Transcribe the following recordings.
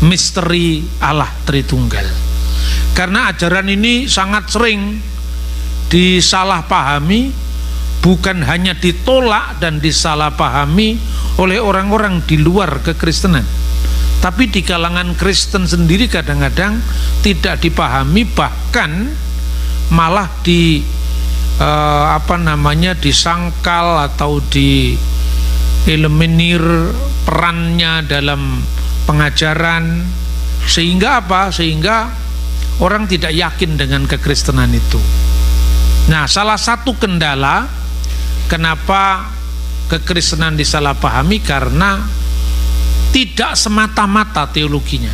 misteri Allah Tritunggal. Karena ajaran ini sangat sering disalahpahami, bukan hanya ditolak dan disalahpahami oleh orang-orang di luar kekristenan, tapi di kalangan Kristen sendiri kadang-kadang tidak dipahami, bahkan malah disangkal atau dieliminir perannya dalam pengajaran, sehingga sehingga orang tidak yakin dengan kekristenan itu. Nah, salah satu kendala kenapa kekristenan disalahpahami karena tidak semata-mata teologinya,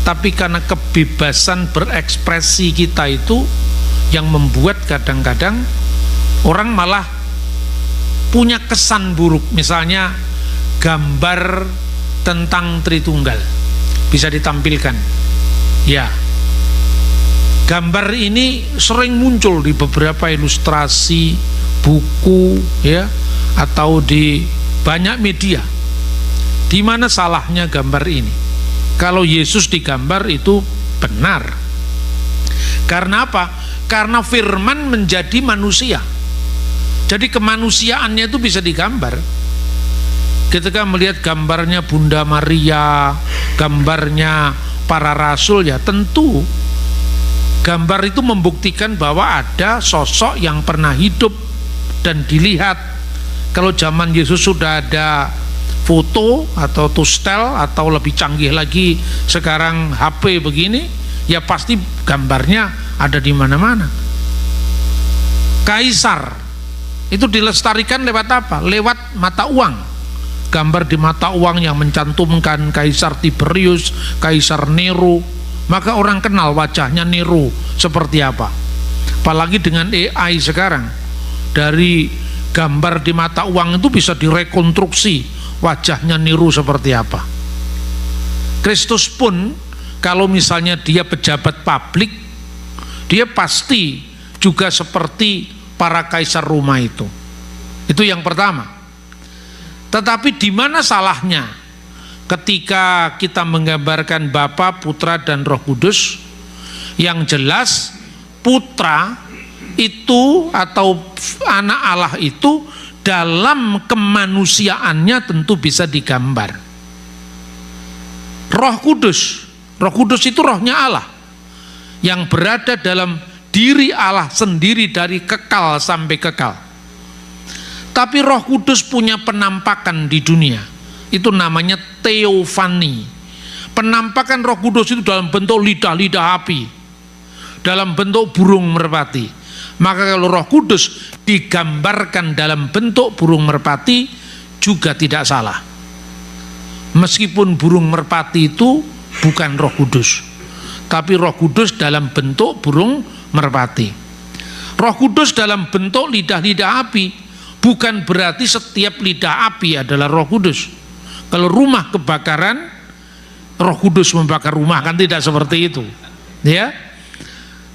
tapi karena kebebasan berekspresi kita itu yang membuat kadang-kadang orang malah punya kesan buruk. Misalnya gambar tentang Tritunggal bisa ditampilkan, ya, gambar ini sering muncul di beberapa ilustrasi buku, ya, atau di banyak media. Di mana salahnya gambar ini? Kalau Yesus digambar itu benar. Karena apa? Karena firman menjadi manusia. Jadi kemanusiaannya itu bisa digambar. Ketika melihat gambarnya Bunda Maria, gambarnya para rasul, ya tentu gambar itu membuktikan bahwa ada sosok yang pernah hidup dan dilihat. Kalau zaman Yesus sudah ada foto atau tustel atau lebih canggih lagi sekarang HP begini, ya pasti gambarnya ada di mana-mana. Kaisar itu dilestarikan lewat apa? Lewat mata uang. Gambar di mata uang yang mencantumkan Kaisar Tiberius, Kaisar Nero, maka orang kenal wajahnya Nero seperti apa. Apalagi dengan AI sekarang, dari gambar di mata uang itu bisa direkonstruksi wajahnya Nero seperti apa. Kristus pun kalau misalnya dia pejabat publik, dia pasti juga seperti para kaisar Roma itu. Itu yang pertama. Tetapi di mana salahnya ketika kita menggambarkan Bapa, Putra dan Roh Kudus? Yang jelas Putra itu atau anak Allah itu dalam kemanusiaannya tentu bisa digambar. Roh Kudus itu rohnya Allah yang berada dalam diri Allah sendiri dari kekal sampai kekal. Tapi Roh Kudus punya penampakan di dunia, itu namanya teofani. Penampakan Roh Kudus itu dalam bentuk lidah-lidah api, dalam bentuk burung merpati. Maka kalau Roh Kudus digambarkan dalam bentuk burung merpati juga tidak salah, meskipun burung merpati itu bukan Roh Kudus, tapi Roh Kudus dalam bentuk burung merpati. Roh Kudus dalam bentuk lidah-lidah api bukan berarti setiap lidah api adalah Roh Kudus. Kalau rumah kebakaran, Roh Kudus membakar rumah, kan tidak seperti itu, ya.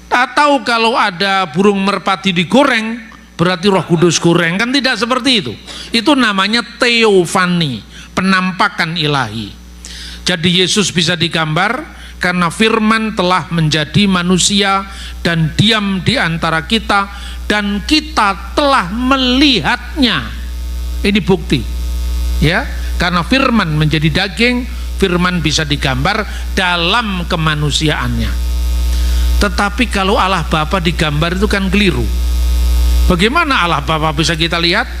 Atau kalau ada burung merpati digoreng, berarti Roh Kudus goreng, kan tidak seperti itu. Itu namanya teofani, penampakan ilahi. Jadi Yesus bisa digambar karena firman telah menjadi manusia dan diam di antara kita, dan kita telah melihatnya. Ini bukti, ya, karena firman menjadi daging, firman bisa digambar dalam kemanusiaannya. Tetapi kalau Allah Bapa digambar itu kan keliru. Bagaimana Allah Bapa bisa kita lihat?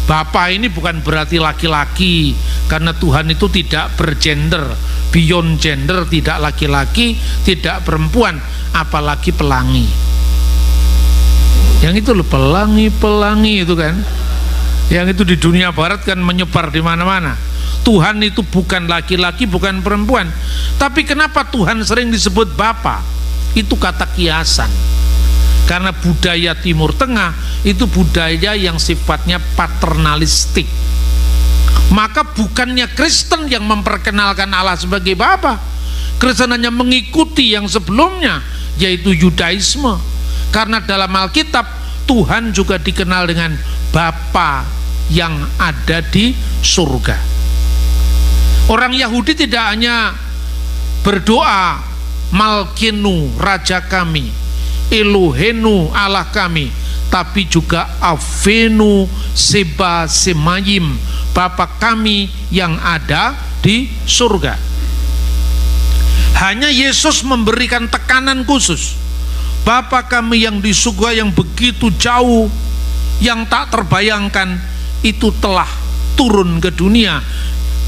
Bapa ini bukan berarti laki-laki, karena Tuhan itu tidak bergender, beyond gender, tidak laki-laki, tidak perempuan, apalagi pelangi. Yang itu loh, pelangi itu kan. Yang itu di dunia barat kan menyebar di mana-mana. Tuhan itu bukan laki-laki, bukan perempuan. Tapi kenapa Tuhan sering disebut Bapa? Itu kata kiasan. Karena budaya Timur Tengah itu budaya yang sifatnya paternalistik. Maka bukannya Kristen yang memperkenalkan Allah sebagai Bapa. Kristen hanya mengikuti yang sebelumnya, yaitu Yudaisme. Karena dalam Alkitab Tuhan juga dikenal dengan Bapa yang ada di surga. Orang Yahudi tidak hanya berdoa Malkenu Raja kami, Elohenu Allah kami, tapi juga Avenu Seba Semayim, Bapa kami yang ada di surga. Hanya Yesus memberikan tekanan khusus, Bapa kami yang di surga yang begitu jauh, yang tak terbayangkan, itu telah turun ke dunia.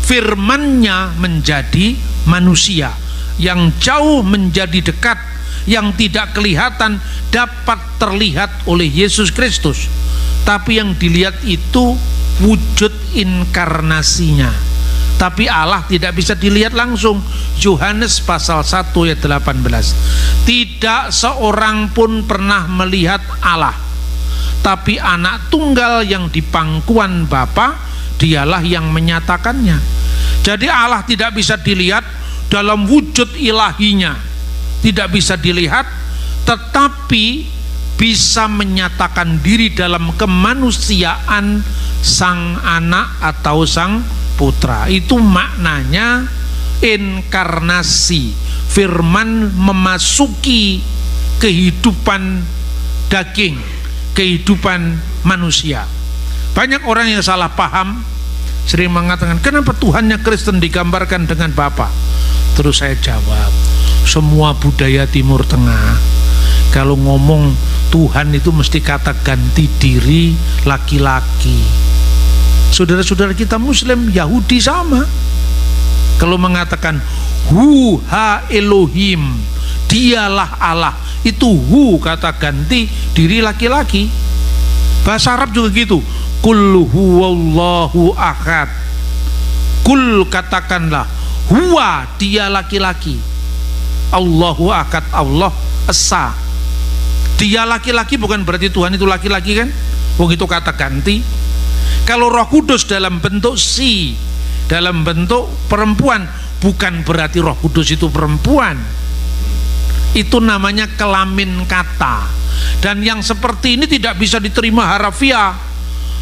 Firman-Nya menjadi manusia, yang jauh menjadi dekat, yang tidak kelihatan dapat terlihat oleh Yesus Kristus, tapi yang dilihat itu wujud inkarnasinya. Tapi Allah tidak bisa dilihat langsung. Yohanes pasal 1 ayat 18. Tidak seorang pun pernah melihat Allah, tapi anak tunggal yang di pangkuan Bapa, dialah yang menyatakannya. Jadi Allah tidak bisa dilihat dalam wujud ilahinya, tidak bisa dilihat, tetapi bisa menyatakan diri dalam kemanusiaan sang anak atau sang putra. Itu maknanya inkarnasi. Firman memasuki kehidupan daging, kehidupan manusia. Banyak orang yang salah paham, sering mengatakan, kenapa Tuhannya Kristen digambarkan dengan Bapa? Terus saya jawab, semua budaya Timur Tengah kalau ngomong Tuhan itu mesti kata ganti diri laki-laki. Saudara-saudara kita Muslim, Yahudi sama. Kalau mengatakan Hu ha Elohim, dialah Allah, itu Hu kata ganti diri laki-laki. Bahasa Arab juga gitu, Kul huwallahu ahad. Kul katakanlah, huwa dia laki-laki, Allahu akad Allah esa. Dia laki-laki bukan berarti Tuhan itu laki-laki kan? Wong itu kata ganti. Kalau Roh Kudus dalam bentuk si, dalam bentuk perempuan, bukan berarti Roh Kudus itu perempuan. Itu namanya kelamin kata. Dan yang seperti ini tidak bisa diterima harafiah.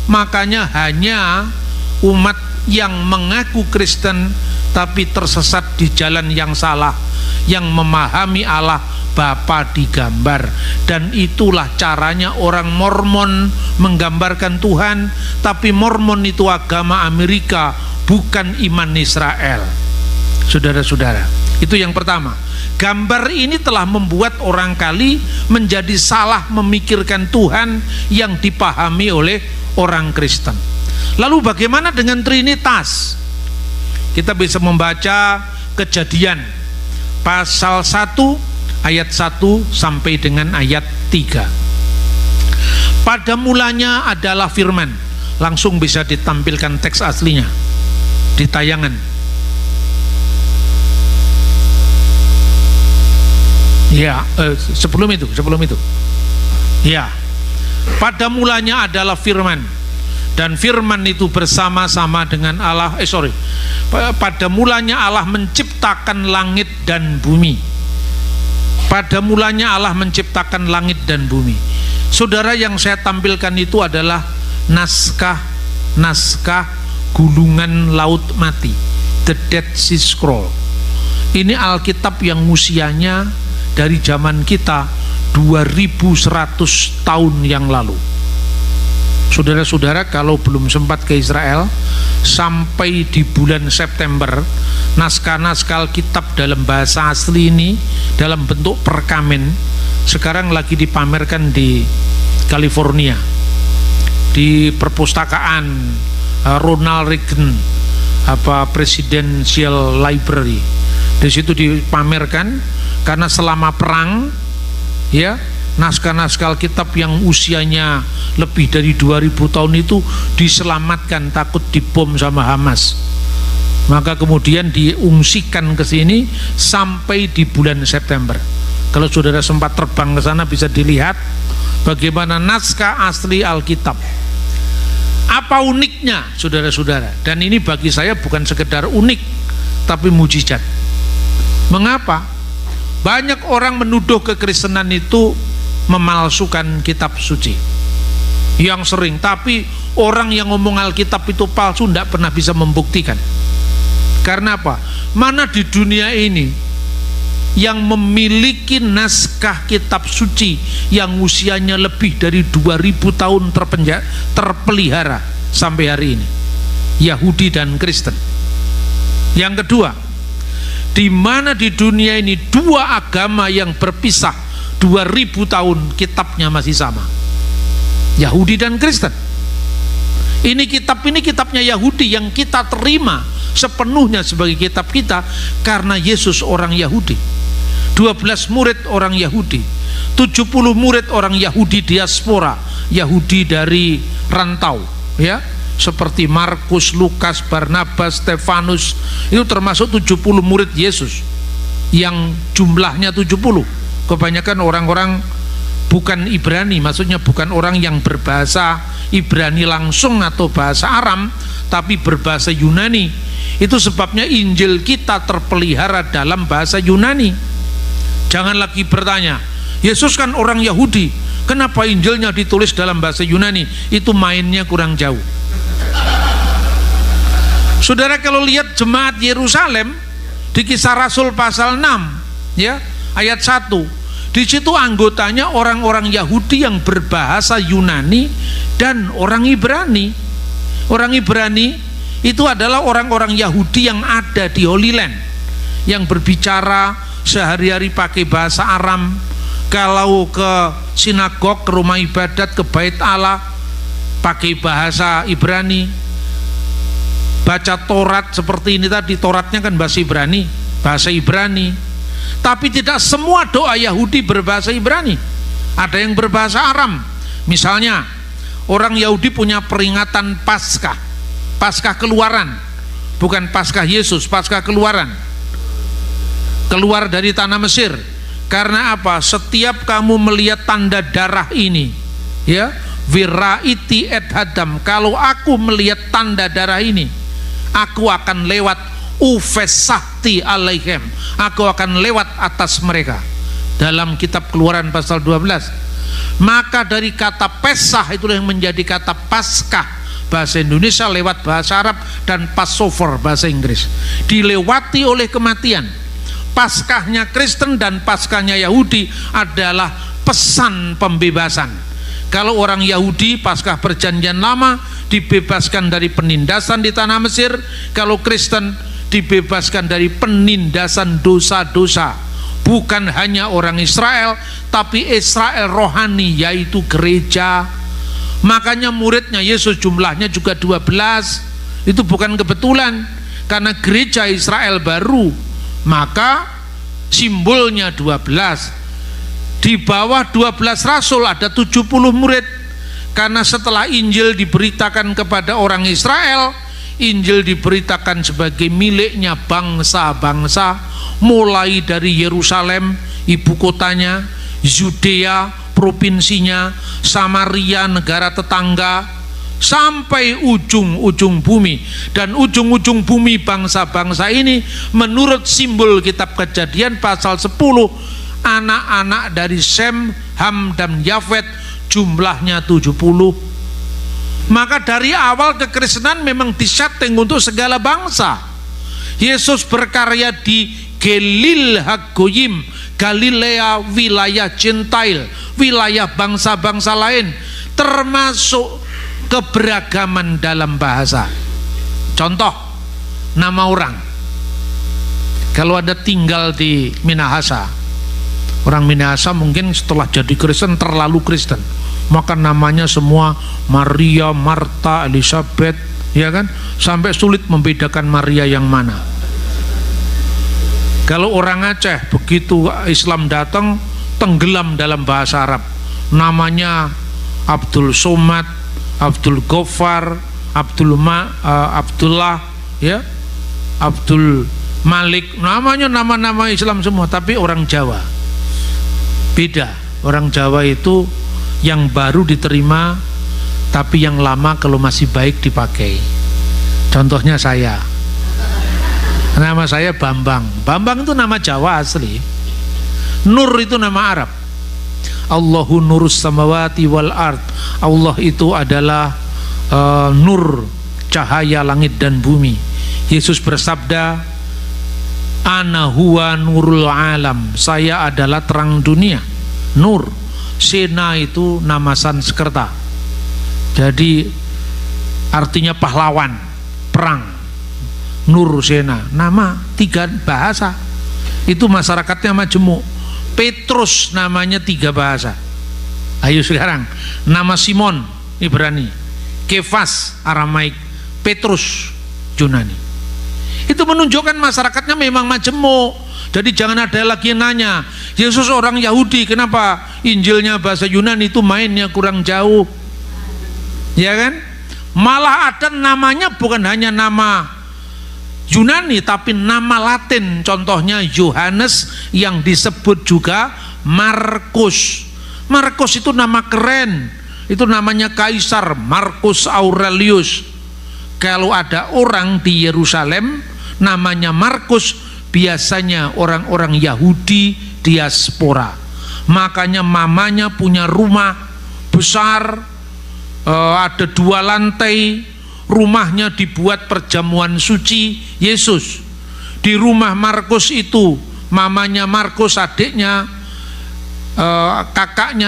Makanya hanya umat yang mengaku Kristen tapi tersesat di jalan yang salah, yang memahami Allah Bapa digambar. Dan itulah caranya orang Mormon menggambarkan Tuhan. Tapi Mormon itu agama Amerika, bukan iman Israel. Saudara-saudara, itu yang pertama. Gambar ini telah membuat orang kali menjadi salah memikirkan Tuhan yang dipahami oleh orang Kristen. Lalu bagaimana dengan Trinitas? Kita bisa membaca Kejadian pasal 1 ayat 1 sampai dengan ayat 3. Pada mulanya adalah firman. Langsung bisa ditampilkan teks aslinya di tayangan. Ya, sebelum itu. Ya. Pada mulanya adalah firman, dan firman itu bersama-sama dengan Allah. Pada mulanya Allah menciptakan langit dan bumi. Pada mulanya Allah menciptakan langit dan bumi. Saudara, yang saya tampilkan itu adalah naskah gulungan laut mati, The Dead Sea Scroll. Ini Alkitab yang usianya dari zaman kita 2100 tahun yang lalu. Saudara-saudara, kalau belum sempat ke Israel, sampai di bulan September, naskah-naskah Alkitab dalam bahasa asli ini dalam bentuk perkamen sekarang lagi dipamerkan di California, di perpustakaan Ronald Reagan Presidential Library. Di situ dipamerkan, karena selama perang, ya, naskah-naskah Alkitab yang usianya lebih dari 2000 tahun itu diselamatkan, takut dibom sama Hamas. Maka kemudian diungsikan ke sini sampai di bulan September. Kalau saudara sempat terbang ke sana bisa dilihat bagaimana naskah asli Alkitab. Apa uniknya, saudara-saudara? Dan ini bagi saya bukan sekedar unik, tapi mujizat. Mengapa? Banyak orang menuduh kekristenan itu memalsukan kitab suci. Yang sering, tapi orang yang ngomong Alkitab itu palsu tidak pernah bisa membuktikan. Karena apa? Mana di dunia ini yang memiliki naskah kitab suci yang usianya lebih dari 2000 tahun terpelihara sampai hari ini? Yahudi dan Kristen. Yang kedua, di mana di dunia ini dua agama yang berpisah 2000 tahun kitabnya masih sama? Yahudi dan Kristen. Ini kitabnya Yahudi yang kita terima sepenuhnya sebagai kitab kita karena Yesus orang Yahudi. 12 murid orang Yahudi, 70 murid orang Yahudi diaspora, Yahudi dari rantau, ya, seperti Markus, Lukas, Barnabas, Stefanus, itu termasuk 70 murid Yesus yang jumlahnya 70. Kebanyakan orang-orang bukan Ibrani, maksudnya bukan orang yang berbahasa Ibrani langsung atau bahasa Aram, tapi berbahasa Yunani. Itu sebabnya Injil kita terpelihara dalam bahasa Yunani. Jangan lagi bertanya, Yesus kan orang Yahudi, kenapa Injilnya ditulis dalam bahasa Yunani? Itu mainnya kurang jauh. Saudara, kalau lihat jemaat Yerusalem di Kisah Rasul pasal 6, ya, ayat 1, di situ anggotanya orang-orang Yahudi yang berbahasa Yunani dan orang Ibrani. Orang Ibrani itu adalah orang-orang Yahudi yang ada di Holy Land, yang berbicara sehari-hari pakai bahasa Aram. Kalau ke sinagog, ke rumah ibadat, ke bait Allah, pakai bahasa Ibrani. Baca Taurat seperti ini tadi, Tauratnya kan bahasa Ibrani. Tapi tidak semua doa Yahudi berbahasa Ibrani. Ada yang berbahasa Aram. Misalnya, orang Yahudi punya peringatan Paskah, Paskah Keluaran, bukan Paskah Yesus, Paskah Keluaran. Keluar dari tanah Mesir. Karena apa? Setiap kamu melihat tanda darah ini, ya, viraiti et hadam, kalau aku melihat tanda darah ini, aku akan lewat ufesahti alaihem, aku akan lewat atas mereka. Dalam kitab Keluaran pasal 12. Maka dari kata Pesah itulah yang menjadi kata Paskah bahasa Indonesia lewat bahasa Arab, dan Passover bahasa Inggris. Dilewati oleh kematian. Paskahnya Kristen dan Paskahnya Yahudi adalah pesan pembebasan. Kalau orang Yahudi Paskah Perjanjian Lama dibebaskan dari penindasan di tanah Mesir, kalau Kristen dibebaskan dari penindasan dosa-dosa. Bukan hanya orang Israel, tapi Israel rohani, yaitu gereja. Makanya muridnya Yesus jumlahnya juga 12. Itu bukan kebetulan, karena gereja Israel baru, maka simbolnya 12. Di bawah 12 rasul ada 70 murid. Karena setelah Injil diberitakan kepada orang Israel, Injil diberitakan sebagai miliknya bangsa-bangsa, mulai dari Yerusalem ibu kotanya, Yudea provinsinya, Samaria negara tetangga, sampai ujung-ujung bumi. Dan ujung-ujung bumi bangsa-bangsa ini menurut simbol kitab Kejadian pasal 10, anak-anak dari Sem, Ham dan Yafet jumlahnya 70. Maka dari awal kekristenan memang disetting untuk segala bangsa. Yesus berkarya di Galil Hagoyim, Galilea wilayah Gentile, wilayah bangsa-bangsa lain, termasuk keberagaman dalam bahasa. Contoh, nama orang. Kalau Anda tinggal di Minahasa, orang Minahasa mungkin setelah jadi Kristen terlalu Kristen, maka namanya semua Maria, Marta, Elizabeth, ya kan, sampai sulit membedakan Maria yang mana. Kalau orang Aceh begitu Islam datang, tenggelam dalam bahasa Arab, namanya Abdul Somad, Abdul Ghaffar, Abdullah, ya, Abdul Malik, namanya nama-nama Islam semua. Tapi orang Jawa beda. Orang Jawa itu yang baru diterima, tapi yang lama kalau masih baik dipakai. Contohnya saya, nama saya Bambang. Bambang itu nama Jawa asli. Nur itu nama Arab. Allahu nurus samawati wal ard. Allah itu adalah nur, cahaya langit dan bumi. Yesus bersabda, ana huwa nurul alam, saya adalah terang dunia. Nur, Sena itu nama Sanskerta, jadi artinya pahlawan perang. Nur Sena, nama 3 bahasa, itu masyarakatnya majemuk. Petrus namanya 3 bahasa. Ayo sekarang, nama Simon Ibrani, Kefas Aramaik, Petrus Yunani. Itu menunjukkan masyarakatnya memang majemuk. Jadi jangan ada lagi yang nanya, Yesus orang Yahudi, kenapa Injilnya bahasa Yunani, itu mainnya kurang jauh, ya kan? Malah ada namanya bukan hanya nama Yunani, tapi nama Latin, contohnya Yohanes yang disebut juga Markus. Markus itu nama keren, itu namanya Kaisar Marcus Aurelius. Kalau ada orang di Yerusalem namanya Markus, biasanya orang-orang Yahudi diaspora. Makanya mamanya punya rumah besar, ada 2 lantai, rumahnya dibuat perjamuan suci Yesus. Di rumah Markus itu, mamanya Markus, adiknya, kakaknya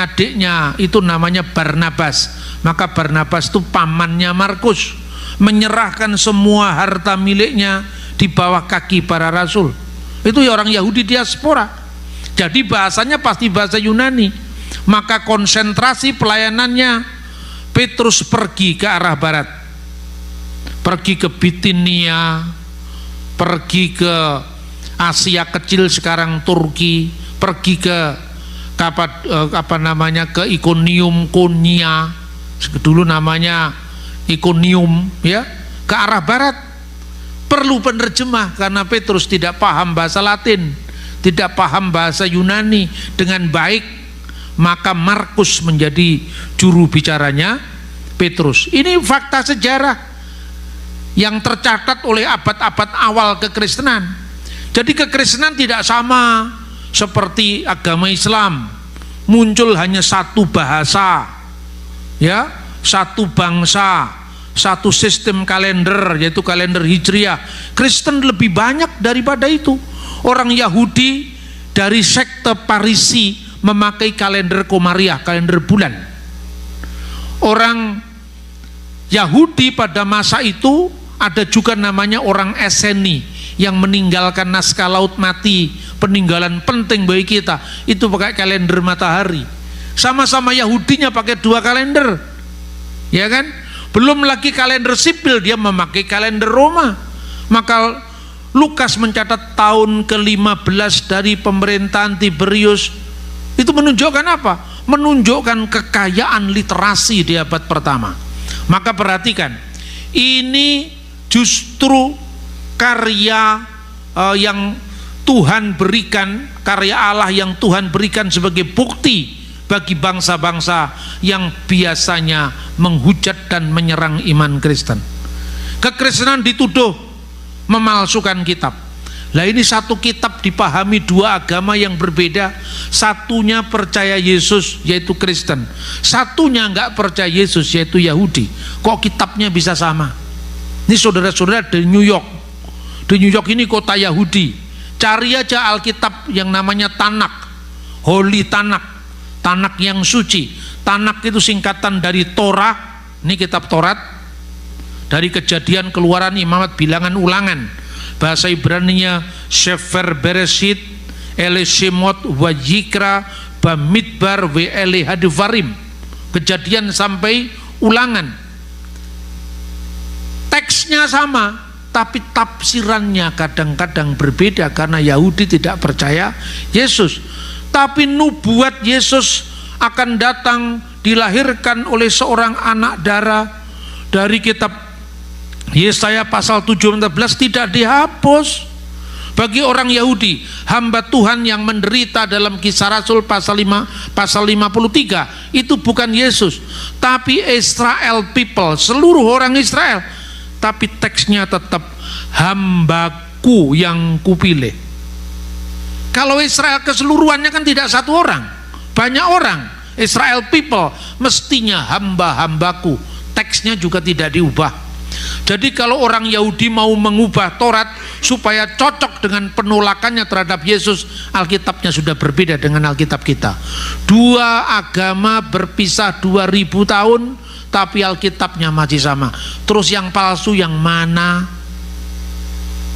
adiknya itu namanya Barnabas. Maka Barnabas itu pamannya Markus, menyerahkan semua harta miliknya di bawah kaki para rasul. Itu ya orang Yahudi diaspora. Jadi bahasanya pasti bahasa Yunani. Maka konsentrasi pelayanannya, Petrus pergi ke arah barat, pergi ke Bitinia, pergi ke Asia Kecil sekarang Turki, pergi ke ke Iconium, Konya, dulu namanya Iconium, ya, ke arah barat. Perlu penerjemah karena Petrus tidak paham bahasa Latin, tidak paham bahasa Yunani dengan baik. Maka Markus menjadi juru bicaranya Petrus. Ini fakta sejarah yang tercatat oleh abad-abad awal kekristenan. Jadi kekristenan tidak sama seperti agama Islam, muncul hanya 1 bahasa, ya, 1 bangsa, 1 sistem kalender, yaitu kalender Hijriah. Kristen lebih banyak daripada itu. Orang Yahudi dari sekte Parisi memakai kalender Komariah, kalender bulan. Orang Yahudi pada masa itu ada juga namanya orang Eseni yang meninggalkan naskah laut mati, peninggalan penting bagi kita, itu pakai kalender matahari. Sama-sama Yahudinya pakai 2 kalender, ya kan? Belum lagi kalender sipil, dia memakai kalender Roma. Maka Lukas mencatat tahun ke-15 dari pemerintahan Tiberius. Itu menunjukkan apa? Menunjukkan kekayaan literasi di abad pertama. Maka perhatikan, ini justru karya yang Tuhan berikan, karya Allah yang Tuhan berikan sebagai bukti bagi bangsa-bangsa yang biasanya menghujat dan menyerang iman Kristen. Kekristenan dituduh memalsukan kitab. Lah ini 1 kitab dipahami 2 agama yang berbeda. Satunya percaya Yesus yaitu Kristen, satunya enggak percaya Yesus yaitu Yahudi. Kok kitabnya bisa sama? Ini saudara-saudara di New York. Di New York ini kota Yahudi. Cari aja Alkitab yang namanya Tanak, Holy Tanak, Tanak yang suci. Tanak itu singkatan dari Torah. Ini kitab Taurat. Dari Kejadian, Keluaran, Imamat, Bilangan, Ulangan. Bahasa Ibraninya Sefer Bereshit, Ele Shemot, Wajikra, Bamidbar, Ele Hadvarim. Kejadian sampai Ulangan. Teksnya sama, tapi tafsirannya kadang-kadang berbeda karena Yahudi tidak percaya Yesus. Tapi nubuat Yesus akan datang, dilahirkan oleh seorang anak darah dari kitab Yesaya pasal 17 tidak dihapus. Bagi orang Yahudi, hamba Tuhan yang menderita dalam Kisah Rasul pasal 53 itu bukan Yesus, tapi Israel people, seluruh orang Israel. Tapi teksnya tetap hambaku yang kupilih. Kalau Israel keseluruhannya kan tidak 1 orang, banyak orang. Israel people mestinya hamba-hambaku. Teksnya juga tidak diubah. Jadi kalau orang Yahudi mau mengubah Taurat supaya cocok dengan penolakannya terhadap Yesus, Alkitabnya sudah berbeda dengan Alkitab kita. Dua agama berpisah 2000 tahun, tapi Alkitabnya masih sama. Terus yang palsu yang mana?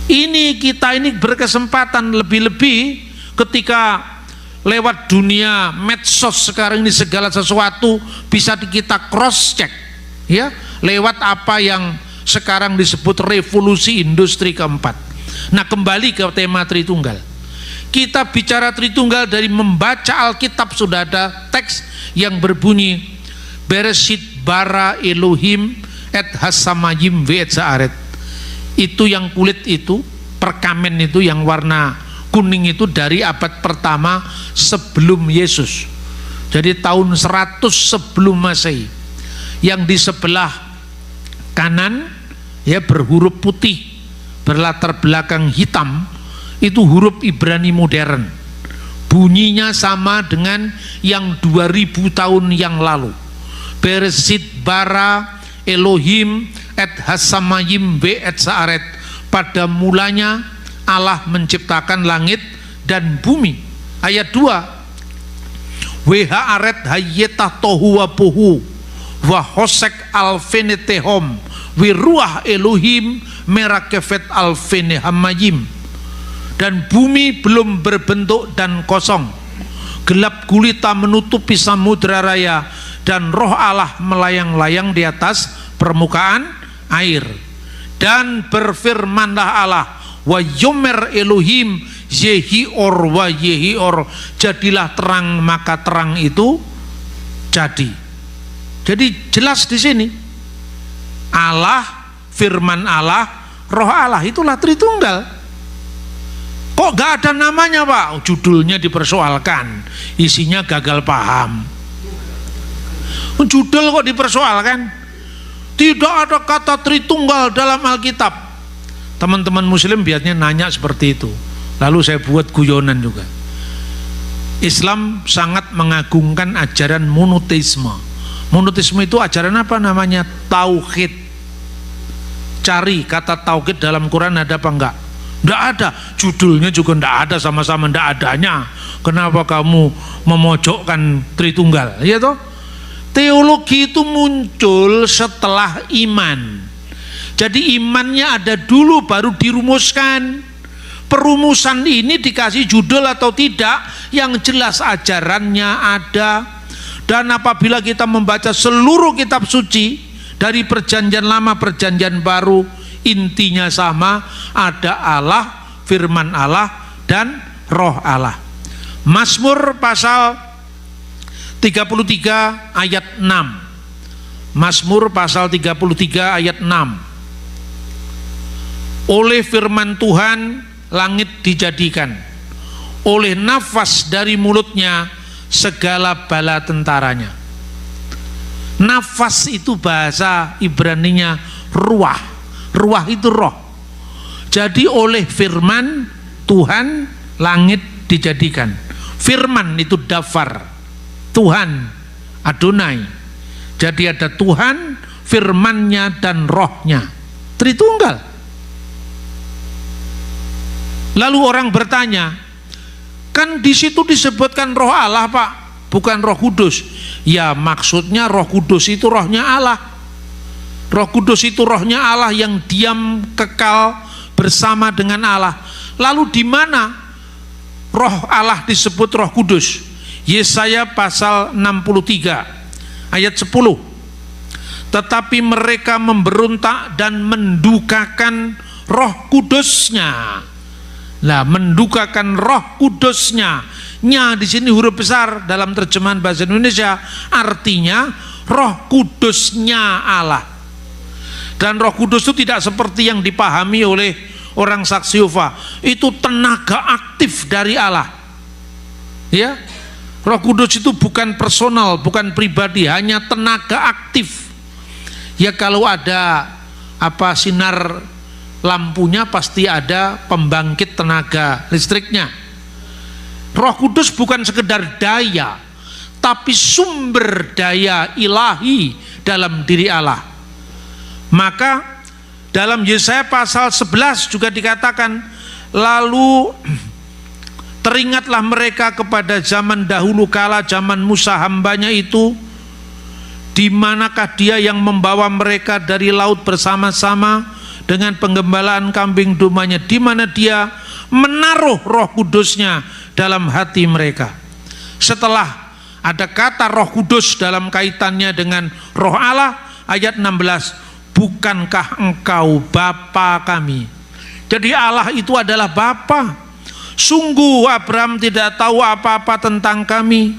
Ini kita ini berkesempatan lebih-lebih ketika lewat dunia medsos sekarang ini segala sesuatu bisa kita cross check, ya, lewat apa yang sekarang disebut revolusi industri keempat. Nah, kembali ke tema Tritunggal. Kita bicara Tritunggal dari membaca Alkitab, sudah ada teks yang berbunyi Bereshit bara Elohim et hasamayim ve et zaaret. Itu yang kulit itu, perkamen itu yang warna kuning itu dari abad pertama sebelum Yesus. Jadi tahun 100 sebelum Masehi. Yang di sebelah kanan ya berhuruf putih berlatar belakang hitam, itu huruf Ibrani modern. Bunyinya sama dengan yang 2000 tahun yang lalu. Bereshit bara Elohim et hasamayim ve et zaaret. Pada mulanya Allah menciptakan langit dan bumi. Ayat 2. Wehaaret hayyetah tohu wa puhu wa hosek alfenetehom wiruah Elohim merakefet alfenehamayim. Dan bumi belum berbentuk dan kosong, gelap gulita menutupi samudra raya, dan roh Allah melayang-layang di atas permukaan air. Dan berfirmanlah Allah, wa yomer Elohim yehior wa yehior, jadilah terang maka terang itu jadi. Jadi jelas di sini Allah, firman Allah, roh Allah, itulah Tritunggal. Kok gak ada namanya Pak? Judulnya dipersoalkan, isinya gagal paham. Judul kok dipersoalkan? Tidak ada kata Tritunggal dalam Alkitab. Teman-teman muslim biasanya nanya seperti itu. Lalu saya buat guyonan juga. Islam sangat mengagungkan ajaran monoteisme. Monoteisme itu ajaran apa namanya? Tauhid. Cari kata tauhid dalam Quran ada apa enggak? Enggak ada. Judulnya juga enggak ada, sama-sama enggak adanya. Kenapa kamu memojokkan Tritunggal? Ya toh? Teologi itu muncul setelah iman. Jadi imannya ada dulu baru dirumuskan. Perumusan ini dikasih judul atau tidak, yang jelas ajarannya ada. Dan apabila kita membaca seluruh kitab suci dari perjanjian lama perjanjian baru, intinya sama, ada Allah, firman Allah, dan roh Allah. Mazmur pasal 33 ayat 6. Mazmur pasal 33 ayat 6. Oleh firman Tuhan langit dijadikan, oleh nafas dari mulutnya segala bala tentaranya. Nafas itu bahasa Ibraninya ruah. Ruah itu roh. Jadi oleh firman Tuhan langit dijadikan. Firman itu dafar, Tuhan, Adonai. Jadi ada Tuhan, firmannya, dan rohnya. Tritunggal. Lalu orang bertanya, kan di situ disebutkan roh Allah Pak, bukan roh kudus. Ya maksudnya roh kudus itu rohnya Allah. Roh kudus itu rohnya Allah yang diam kekal bersama dengan Allah. Lalu di mana roh Allah disebut roh kudus? Yesaya pasal 63 ayat 10. Tetapi mereka memberontak dan mendukakan roh kudusnya. Nah, mendukakan roh kudusnya. Nya di sini huruf besar dalam terjemahan bahasa Indonesia, artinya roh kudusnya Allah. Dan roh kudus itu tidak seperti yang dipahami oleh orang saksi Yehova. Itu tenaga aktif dari Allah. Ya, roh kudus itu bukan personal, bukan pribadi, hanya tenaga aktif. Ya kalau ada apa sinar lampunya pasti ada pembangkit tenaga listriknya. Roh Kudus bukan sekedar daya, tapi sumber daya ilahi dalam diri Allah. Maka Dalam Yesaya pasal 11 juga dikatakan, lalu teringatlah mereka kepada zaman dahulu kala, zaman Musa hambanya itu, di manakah dia yang membawa mereka dari laut bersama-sama dengan penggembalaan kambing domanya, di mana dia menaruh Roh Kudusnya dalam hati mereka. Setelah ada kata Roh Kudus dalam kaitannya dengan Roh Allah, ayat 16, bukankah engkau Bapa kami? Jadi Allah itu adalah Bapa. Sungguh Abraham tidak tahu apa-apa tentang kami,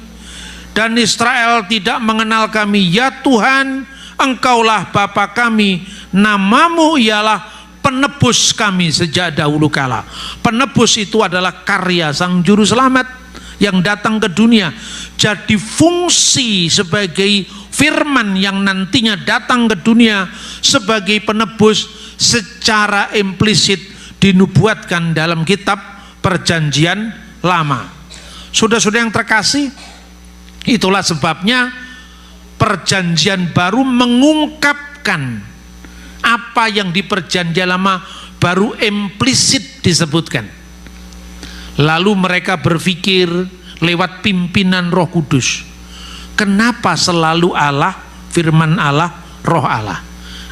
dan Israel tidak mengenal kami. Ya Tuhan, engkaulah Bapa kami, namamu ialah penebus kami sejak dahulu kala. Penebus itu adalah karya Sang Juru Selamat yang datang ke dunia. Jadi fungsi sebagai firman yang nantinya datang ke dunia sebagai penebus secara implisit dinubuatkan dalam kitab Perjanjian Lama. Saudara-saudara yang terkasih, itulah sebabnya Perjanjian Baru mengungkapkan apa yang di Perjanjian Lama baru implisit disebutkan. Lalu mereka berpikir lewat pimpinan Roh Kudus, kenapa selalu Allah, firman Allah, Roh Allah?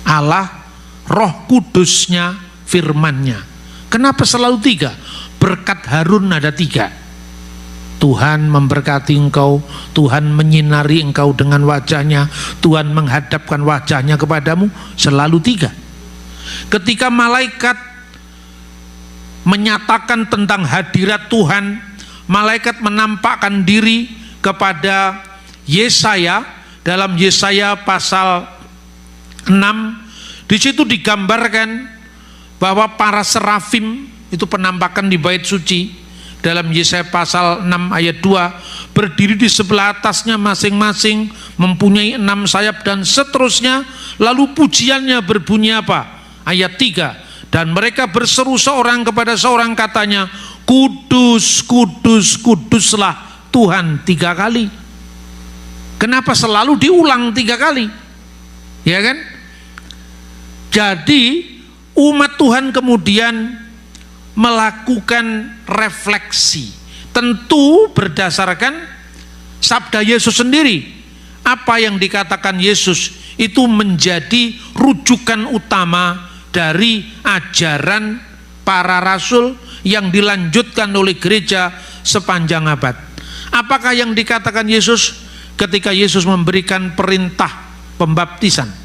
Allah, Roh Kudusnya, firmannya. Kenapa selalu tiga? Berkat Harun ada tiga. Tuhan memberkati engkau, Tuhan menyinari engkau dengan wajahnya, Tuhan menghadapkan wajahnya kepadamu, selalu tiga. Ketika malaikat menyatakan tentang hadirat Tuhan, malaikat menampakkan diri kepada Yesaya dalam Yesaya pasal 6. Di situ digambarkan bahwa para serafim itu penampakan di bait suci dalam Yesaya pasal 6 ayat 2, berdiri di sebelah atasnya masing-masing, mempunyai 6 sayap dan seterusnya. Lalu pujiannya berbunyi apa? Ayat 3, dan mereka berseru seorang kepada seorang, katanya, kudus, kudus, kuduslah Tuhan 3 kali. Kenapa selalu diulang 3 kali? Ya kan? Jadi umat Tuhan kemudian melakukan refleksi, tentu berdasarkan sabda Yesus sendiri. Apa yang dikatakan Yesus itu menjadi rujukan utama dari ajaran para rasul yang dilanjutkan oleh gereja sepanjang abad. Apakah yang dikatakan Yesus ketika Yesus memberikan perintah pembaptisan?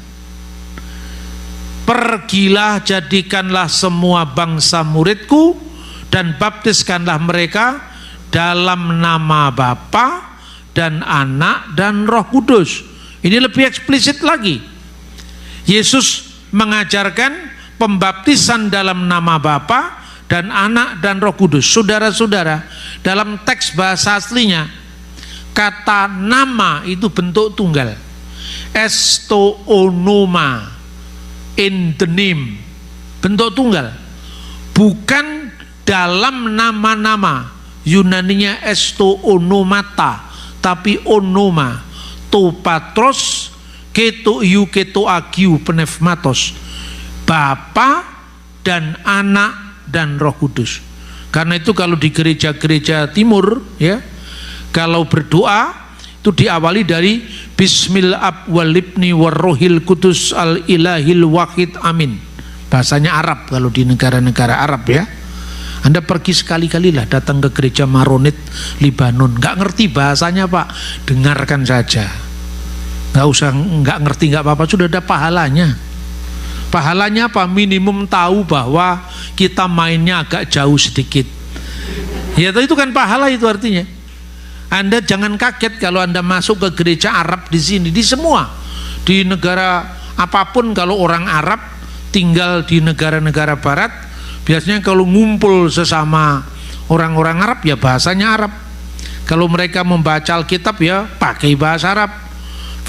Pergilah, jadikanlah semua bangsa muridku dan baptiskanlah mereka dalam nama Bapa dan Anak dan Roh Kudus. Ini lebih eksplisit lagi. Yesus mengajarkan pembaptisan dalam nama Bapa dan Anak dan Roh Kudus. Saudara-saudara, dalam teks bahasa aslinya kata nama itu bentuk tunggal. Esto onoma, in the name, bentuk tunggal, bukan dalam nama-nama. Yunaninya esto onomata, tapi onoma, to patros, keto iu keto agiu pneumatos, Bapa dan Anak dan Roh Kudus. Karena itu kalau di gereja-gereja timur, ya, kalau berdoa itu diawali dari Bismillah walibni warrohil kudus al ilahil wahid amin. Bahasanya Arab kalau di negara-negara Arab, ya. Anda pergi sekali-kalilah datang ke gereja Maronit Libanon, nggak ngerti bahasanya Pak, dengarkan saja. Nggak usah nggak ngerti, nggak apa-apa, sudah ada pahalanya. Pahalanya apa? Minimum tahu bahwa kita mainnya agak jauh sedikit. Ya itu kan pahala itu artinya. Anda jangan kaget kalau Anda masuk ke gereja Arab di sini, di semua, di negara apapun. Kalau orang Arab tinggal di negara-negara Barat, biasanya kalau ngumpul sesama orang-orang Arab ya bahasanya Arab. Kalau mereka membaca Alkitab ya pakai bahasa Arab.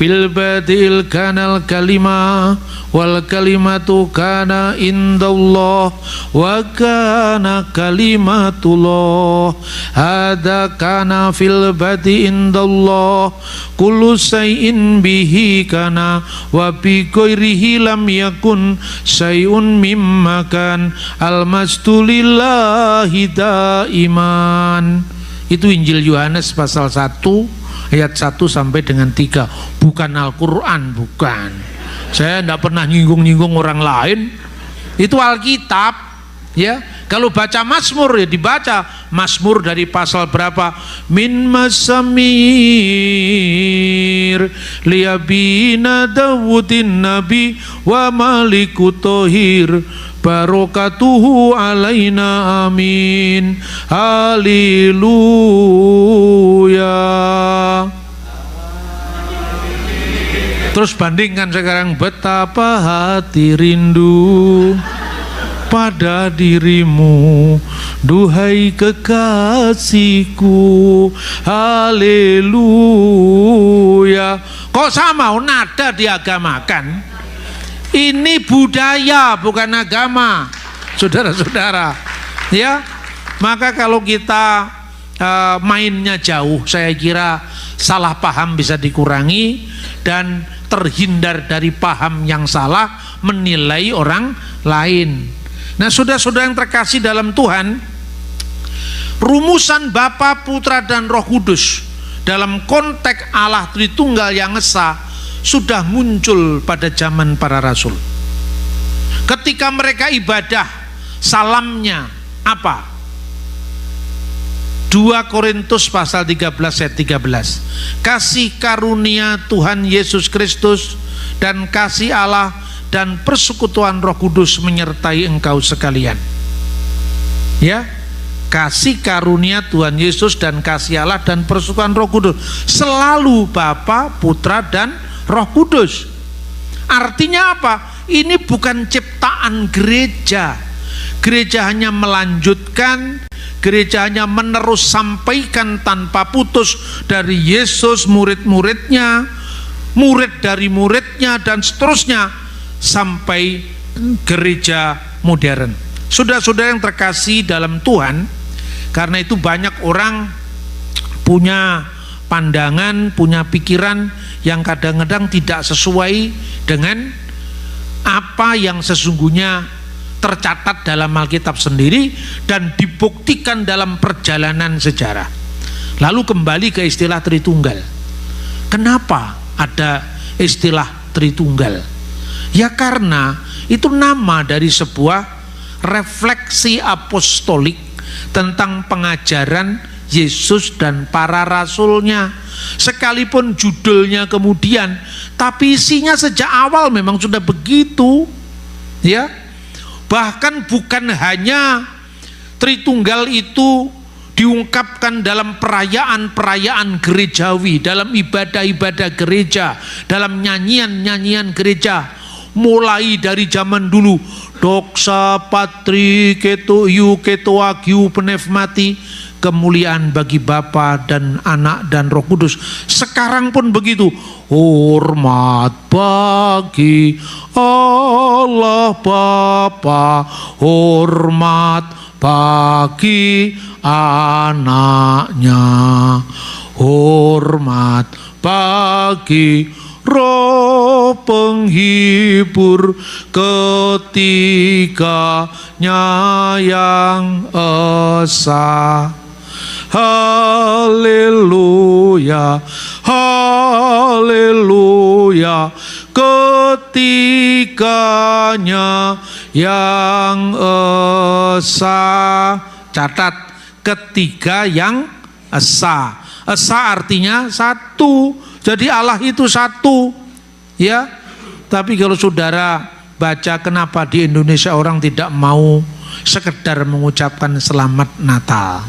fil badil kanal kalima wal kalimatu kana indallah wa kana kalimatullah hada kana fil badi indallah kullu syai'in bihi kana wa bi ghairihi lam yakun syai'un mimma kan al mastulillahi daiman. Itu Injil Yohanes pasal 1 ayat 1 sampai dengan 3. Bukan Al-Quran, bukan. Saya tidak pernah nyinggung-nyinggung orang lain. Itu Alkitab, ya. Kalau baca Mazmur ya dibaca Mazmur dari pasal berapa? Min masamir liyabina Dawudin nabi wa maliku tohir barokatuhu alaina amin haleluya. Terus bandingkan sekarang, betapa hati rindu pada dirimu duhai kekasihku haleluya. Kok sama nada diagamakan? Ini budaya bukan agama, saudara-saudara. Ya, maka kalau kita mainnya jauh, saya kira salah paham bisa dikurangi dan terhindar dari paham yang salah menilai orang lain. Nah, saudara-saudara yang terkasih dalam Tuhan, rumusan Bapa, Putra dan Roh Kudus dalam konteks Allah Tritunggal yang esa sudah muncul pada zaman para rasul. Ketika mereka ibadah, salamnya apa? 2 Korintus pasal 13 ayat 13. Kasih karunia Tuhan Yesus Kristus dan kasih Allah dan persekutuan Roh Kudus menyertai engkau sekalian. Ya, kasih karunia Tuhan Yesus dan kasih Allah dan persekutuan Roh Kudus selalu Bapa, Putra dan Roh Kudus. Artinya apa? Ini bukan ciptaan gereja. Gereja hanya melanjutkan, gereja hanya menerus sampaikan tanpa putus dari Yesus, murid-muridnya, murid dari muridnya, dan seterusnya sampai gereja modern. Saudara-saudara yang terkasih dalam Tuhan, karena itu banyak orang punya pandangan, punya pikiran yang kadang-kadang tidak sesuai dengan apa yang sesungguhnya tercatat dalam Alkitab sendiri dan dibuktikan dalam perjalanan sejarah. Lalu kembali ke istilah Tritunggal. Kenapa ada istilah Tritunggal? Ya karena itu nama dari sebuah refleksi apostolik tentang pengajaran Yesus dan para rasulnya. Sekalipun judulnya kemudian, tapi isinya sejak awal memang sudah begitu, ya. Bahkan bukan hanya Tritunggal itu diungkapkan dalam perayaan-perayaan gerejawi, dalam ibadah-ibadah gereja, dalam nyanyian-nyanyian gereja, mulai dari zaman dulu, doksa patri keto yu keto agiu pnefmati, kemuliaan bagi Bapa dan Anak dan Roh Kudus. Sekarang pun begitu, hormat bagi Allah Bapa, hormat bagi Anaknya, hormat bagi Roh penghibur ketiganya yang esa. Haleluya, haleluya, ketiganya yang esa. Catat, ketiga yang esa. Esa artinya satu. Jadi Allah itu satu, ya. Tapi kalau saudara baca kenapa di Indonesia orang tidak mau sekedar mengucapkan selamat Natal,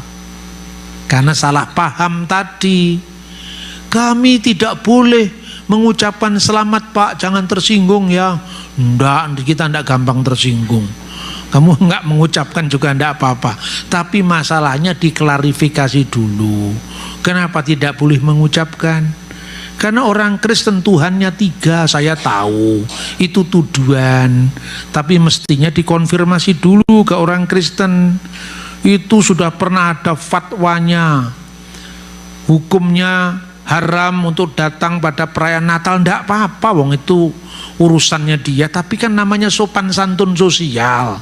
karena salah paham tadi. Kami tidak boleh mengucapkan selamat Pak, jangan tersinggung ya. Enggak, kita enggak gampang tersinggung. Kamu enggak mengucapkan juga enggak apa-apa. Tapi masalahnya diklarifikasi dulu. Kenapa tidak boleh mengucapkan? Karena orang Kristen Tuhannya 3, saya tahu itu tuduhan, tapi mestinya dikonfirmasi dulu ke orang Kristen. Itu sudah pernah ada fatwanya, hukumnya haram untuk datang pada perayaan Natal. Ndak apa-apa, wong itu urusannya dia, tapi kan namanya sopan santun sosial.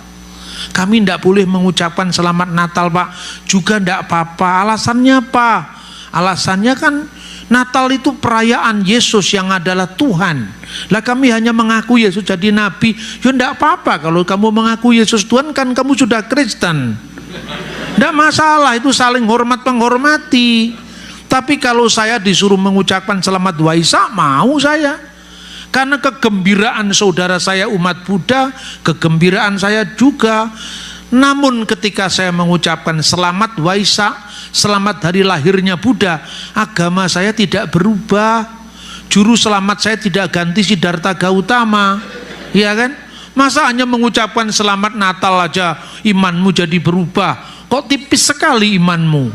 Kami ndak boleh mengucapkan selamat Natal, Pak, juga ndak apa-apa. Alasannya apa? Alasannya kan Natal itu perayaan Yesus yang adalah Tuhan. Lah kami hanya mengaku Yesus jadi nabi. Ya enggak apa-apa kalau kamu mengaku Yesus Tuhan, kan kamu sudah Kristen. Enggak masalah, itu saling hormat menghormati. Tapi kalau saya disuruh mengucapkan selamat Waisak, mau saya. Karena kegembiraan saudara saya umat Buddha, kegembiraan saya juga. Namun ketika saya mengucapkan selamat Waisak, selamat hari lahirnya Buddha, agama saya tidak berubah, juru selamat saya tidak ganti Siddhartha Gautama, ya kan? Masa hanya mengucapkan selamat Natal aja imanmu jadi berubah? Kok tipis sekali imanmu,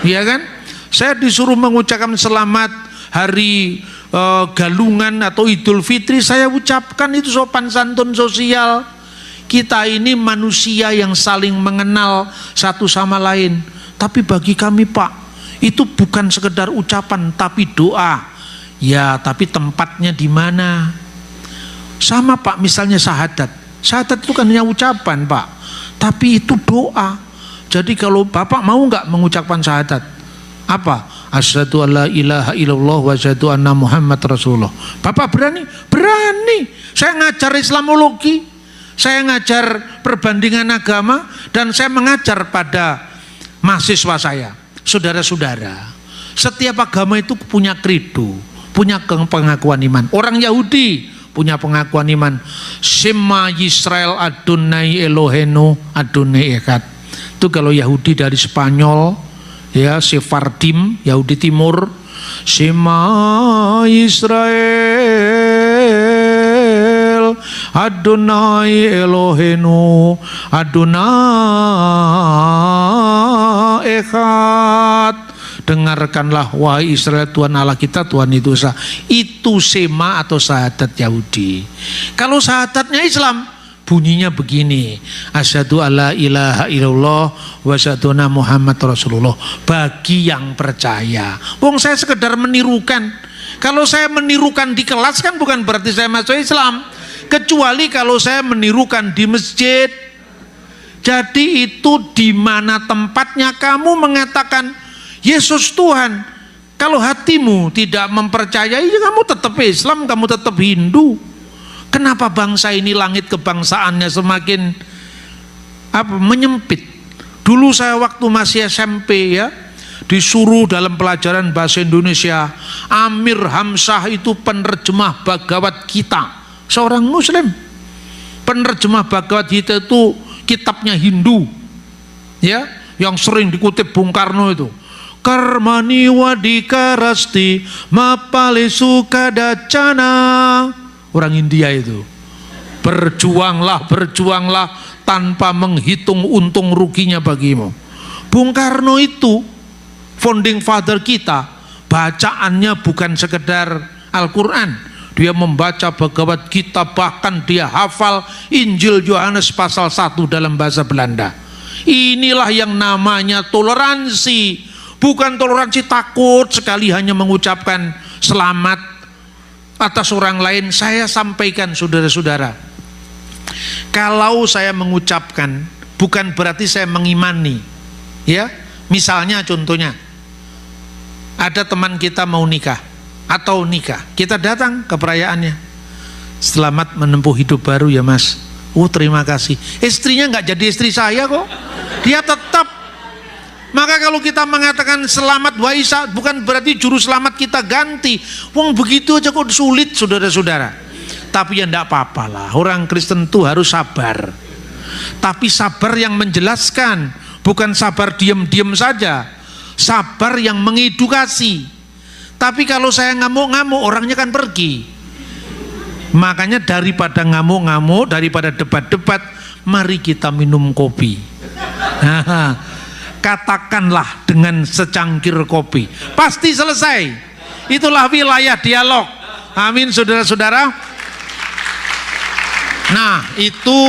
ya kan? Saya disuruh mengucapkan selamat hari Galungan atau Idul Fitri, saya ucapkan, itu sopan santun sosial. Kita ini manusia yang saling mengenal satu sama lain. Tapi bagi kami, Pak, itu bukan sekedar ucapan tapi doa. Ya, tapi tempatnya di mana? Sama, Pak, misalnya syahadat. Syahadat itu kan hanya ucapan, Pak, tapi itu doa. Jadi kalau Bapak mau nggak mengucapkan syahadat? Apa? Asyhadu alla ilaha illallah wa asyhadu anna Muhammad Rasulullah. Bapak berani? Berani. Saya ngajar Islamologi, saya ngajar perbandingan agama, dan saya mengajar pada mahasiswa saya. Saudara-saudara, setiap agama itu punya credo, punya pengakuan iman. Orang Yahudi punya pengakuan iman, Shema Yisrael Adonai Elohenu Adonai Echad. Itu kalau Yahudi dari Spanyol, ya, Sephardim, Yahudi Timur, Shema Yisrael Adonai Elohenu Adonai Echad. Dengarkanlah wahai Israel, Tuhan Allah kita, Tuhan itu Esa. Itu sema atau syahadat Yahudi. Kalau syahadatnya Islam, bunyinya begini, asyhadu alla ilaha illallah wa asyhadu anna Muhammad Rasulullah. Bagi yang percaya. Wong saya sekedar menirukan. Kalau saya menirukan di kelas kan bukan berarti saya masuk Islam. Kecuali kalau saya menirukan di masjid. Jadi itu di mana tempatnya kamu mengatakan Yesus Tuhan. Kalau hatimu tidak mempercayai, ya kamu tetap Islam, kamu tetap Hindu. Kenapa bangsa ini langit kebangsaannya semakin menyempit? Dulu saya waktu masih SMP, ya, disuruh dalam pelajaran bahasa Indonesia, Amir Hamzah itu penerjemah Bhagavad Gita, seorang Muslim. Penerjemah Bhagavad Gita itu kitabnya Hindu, ya, yang sering dikutip Bung Karno itu. Karmani wadika rasti mapale sukadacana. Orang India itu. Berjuanglah, berjuanglah tanpa menghitung untung ruginya bagimu. Bung Karno itu founding father kita, bacaannya bukan sekedar Al-Quran. Dia membaca Bhagavad Gita, bahkan dia hafal Injil Yohanes pasal 1 dalam bahasa Belanda. Inilah yang namanya toleransi. Bukan toleransi takut sekali hanya mengucapkan selamat atas orang lain. Saya sampaikan saudara-saudara, kalau saya mengucapkan bukan berarti saya mengimani, ya. Misalnya contohnya, ada teman kita mau nikah atau nikah, kita datang ke perayaannya, selamat menempuh hidup baru ya mas. Terima kasih. Istrinya nggak jadi istri saya kok, dia tetap. Maka kalau kita mengatakan selamat Waisak, bukan berarti juru selamat kita ganti. Wong begitu aja kok sulit saudara-saudara. Tapi ya enggak apa-apalah, orang Kristen itu harus sabar. Tapi sabar yang menjelaskan, bukan sabar diam-diam saja. Sabar yang mengedukasi. Tapi kalau saya ngamuk-ngamuk, orangnya kan pergi. Makanya daripada ngamuk-ngamuk, daripada debat-debat, mari kita minum kopi. Katakanlah dengan secangkir kopi, pasti selesai. Itulah wilayah dialog. Amin, saudara-saudara. Nah, itu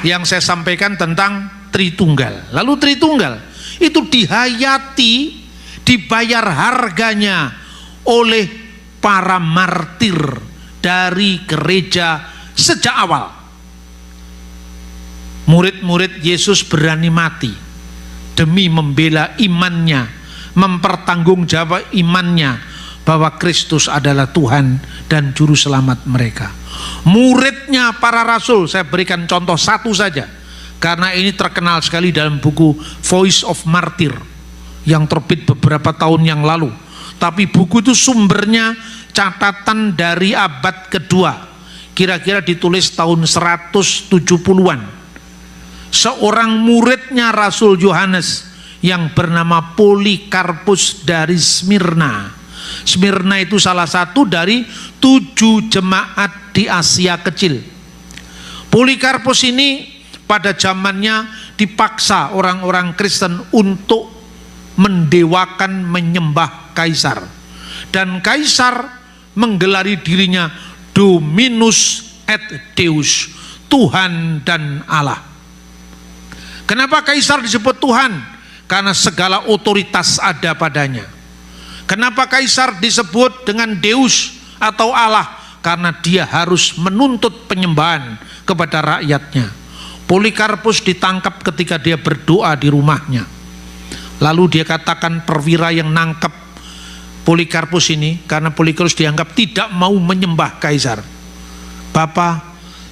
yang saya sampaikan tentang Tritunggal. Lalu Tritunggal itu dihayati, dibayar harganya oleh para martir dari gereja sejak awal. Murid-murid Yesus berani mati demi membela imannya, mempertanggungjawab imannya bahwa Kristus adalah Tuhan dan Juru Selamat mereka. Muridnya para rasul, saya berikan contoh satu saja, karena ini terkenal sekali dalam buku Voice of Martyr yang terbit beberapa tahun yang lalu. Tapi buku itu sumbernya catatan dari abad kedua, kira-kira ditulis tahun 170-an. Seorang muridnya Rasul Yohanes yang bernama Polikarpus dari Smyrna. Smyrna itu salah satu dari 7 jemaat di Asia Kecil. Polikarpus ini pada zamannya dipaksa orang-orang Kristen untuk mendewakan, menyembah kaisar, dan kaisar menggelari dirinya Dominus et Deus, Tuhan dan Allah. Kenapa kaisar disebut Tuhan? Karena segala otoritas ada padanya. Kenapa kaisar disebut dengan Deus atau Allah? Karena dia harus menuntut penyembahan kepada rakyatnya. Polikarpus ditangkap ketika dia berdoa di rumahnya. Lalu dia katakan perwira yang nangkep Polikarpus ini, karena Polikarpus dianggap tidak mau menyembah kaisar. Bapak,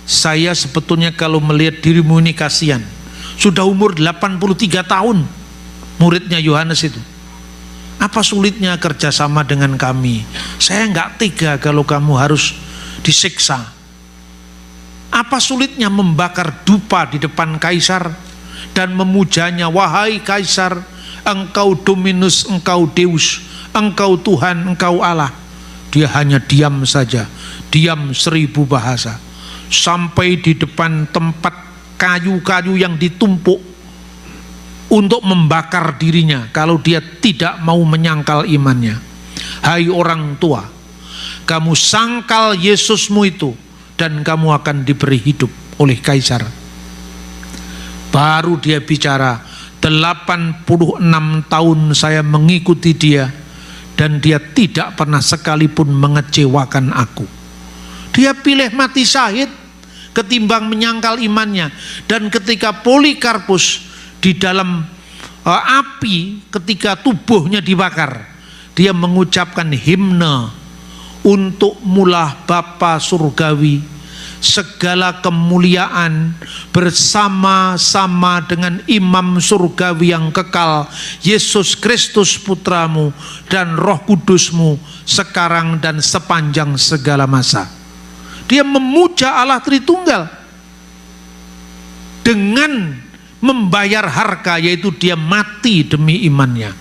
saya sebetulnya kalau melihat dirimu ini kasihan. Sudah umur 83 tahun muridnya Yohanes itu. Apa sulitnya kerjasama dengan kami? Saya nggak tega kalau kamu harus disiksa. Apa sulitnya membakar dupa di depan kaisar dan memujanya, wahai kaisar, engkau Dominus, engkau Deus, engkau Tuhan, engkau Allah. Dia hanya diam saja, diam 1000 bahasa, sampai di depan tempat kayu-kayu yang ditumpuk untuk membakar dirinya kalau dia tidak mau menyangkal imannya. Hai orang tua, kamu sangkal Yesusmu itu dan kamu akan diberi hidup oleh kaisar. Baru dia bicara, 86 tahun saya mengikuti dia dan dia tidak pernah sekalipun mengecewakan aku. Dia pilih mati syahid ketimbang menyangkal imannya. Dan ketika Polikarpus di dalam api, ketika tubuhnya dibakar, dia mengucapkan himne untuk mulah Bapa surgawi, segala kemuliaan bersama-sama dengan Imam surgawi yang kekal, Yesus Kristus putramu dan Roh Kudusmu, sekarang dan sepanjang segala masa. Dia memuja Allah Tritunggal dengan membayar harga, yaitu dia mati demi imannya.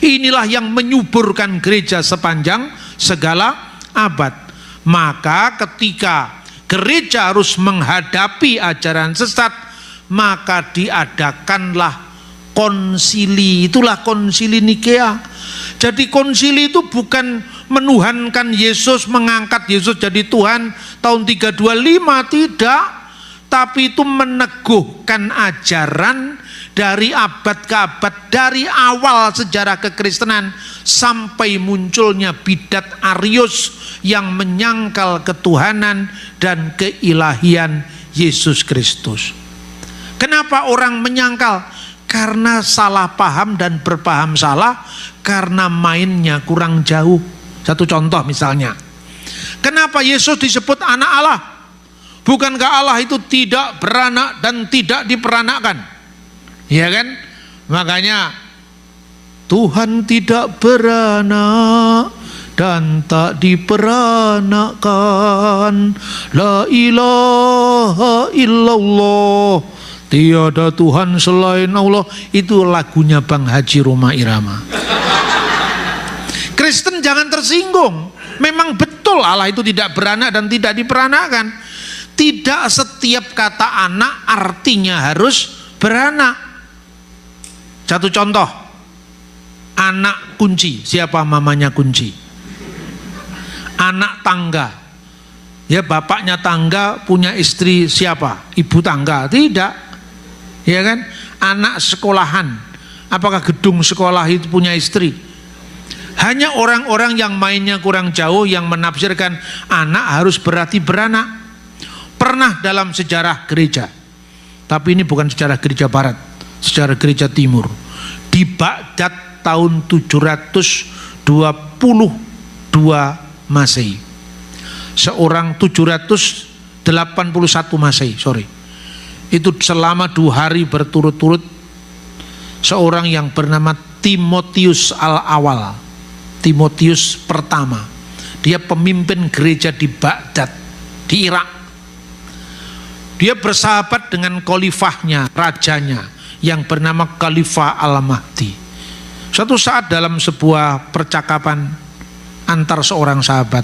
Inilah yang menyuburkan gereja sepanjang segala abad. Maka ketika gereja harus menghadapi ajaran sesat, maka diadakanlah konsili. Itulah konsili Nikea. Jadi konsili itu bukan menuhankan Yesus, mengangkat Yesus jadi Tuhan tahun 325, tidak, tapi itu meneguhkan ajaran dari abad ke abad, dari awal sejarah kekristenan sampai munculnya bidat Arius yang menyangkal ketuhanan dan keilahian Yesus Kristus. Kenapa orang menyangkal? Karena salah paham dan berpaham salah, karena mainnya kurang jauh. Satu contoh misalnya, kenapa Yesus disebut anak Allah? Bukankah Allah itu tidak beranak dan tidak diperanakkan? Ya kan? Makanya Tuhan tidak beranak dan tak diperanakkan. La ilaha illallah, tiada Tuhan selain Allah. Itu lagunya Bang Haji Roma Irama. Kristen jangan tersinggung. Memang betul Allah itu tidak beranak dan tidak diperanakkan. Tidak setiap kata anak artinya harus beranak. Satu contoh, anak kunci. Siapa mamanya kunci? anak tangga. Ya, bapaknya tangga punya istri siapa? Ibu tangga? Tidak. Ya kan? Anak sekolahan. Apakah gedung sekolah itu punya istri? Hanya orang-orang yang mainnya kurang jauh yang menafsirkan anak harus berarti beranak. Pernah dalam sejarah gereja, tapi ini bukan sejarah gereja barat, sejarah gereja timur. Di Baghdad tahun 722 Masehi. Seorang 781 Masehi, sorry. Itu selama 2 hari berturut-turut seorang yang bernama Timotius Al-Awal, Timotius pertama. Dia pemimpin gereja di Baghdad, di Irak. Dia bersahabat dengan khalifahnya, rajanya yang bernama Khalifah Al-Mahdi. Suatu saat dalam sebuah percakapan antar seorang sahabat,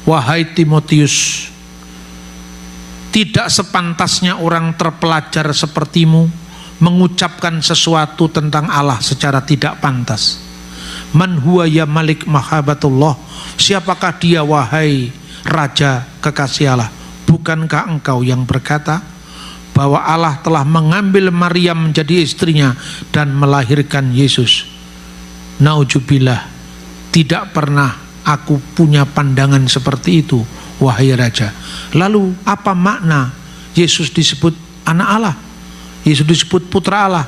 wahai Timotius, tidak sepantasnya orang terpelajar sepertimu mengucapkan sesuatu tentang Allah secara tidak pantas. Man huwa ya malik mahabatullah, siapakah dia wahai raja kekasih Allah? Bukankah engkau yang berkata bahwa Allah telah mengambil Maryam menjadi istrinya dan melahirkan Yesus? Naujubillah, tidak pernah aku punya pandangan seperti itu, wahai raja. Lalu apa makna Yesus disebut anak Allah? Yesus disebut putra Allah.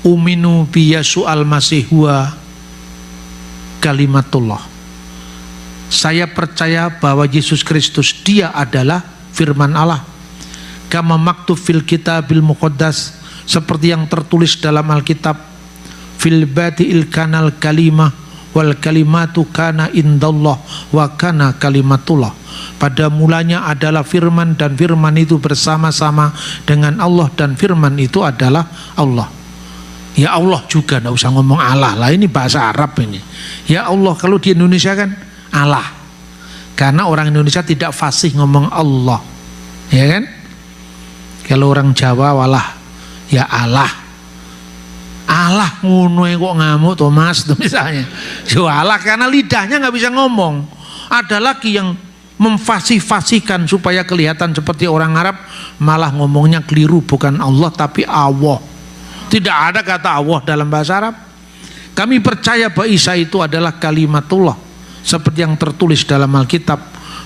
Uminu bi Yesu al-Masih huwa kalimatullah. Saya percaya bahwa Yesus Kristus dia adalah firman Allah. Kama maktub fil kitabil muqaddas, seperti yang tertulis dalam Alkitab, fil badi'il kanal kalimah wal kalimatu kana indallah wa kana kalimatullah. Pada mulanya adalah firman dan firman itu bersama-sama dengan Allah dan firman itu adalah Allah. Ya Allah juga, tidak usah ngomong Allah lah, ini bahasa Arab ini. Ya Allah, kalau di Indonesia kan Allah, karena orang Indonesia tidak fasih ngomong Allah, ya kan? Kalau orang Jawa walah ya Allah. Allah ngono kok ngamuk Thomas tuh misalnya. Jo Allah karena lidahnya nggak bisa ngomong. Ada lagi yang memfasih-fasihkan supaya kelihatan seperti orang Arab, malah ngomongnya keliru, bukan Allah tapi Allah. Tidak ada kata Allah dalam bahasa Arab. Kami percaya bahwa Isa itu adalah kalimatullah, seperti yang tertulis dalam Alkitab,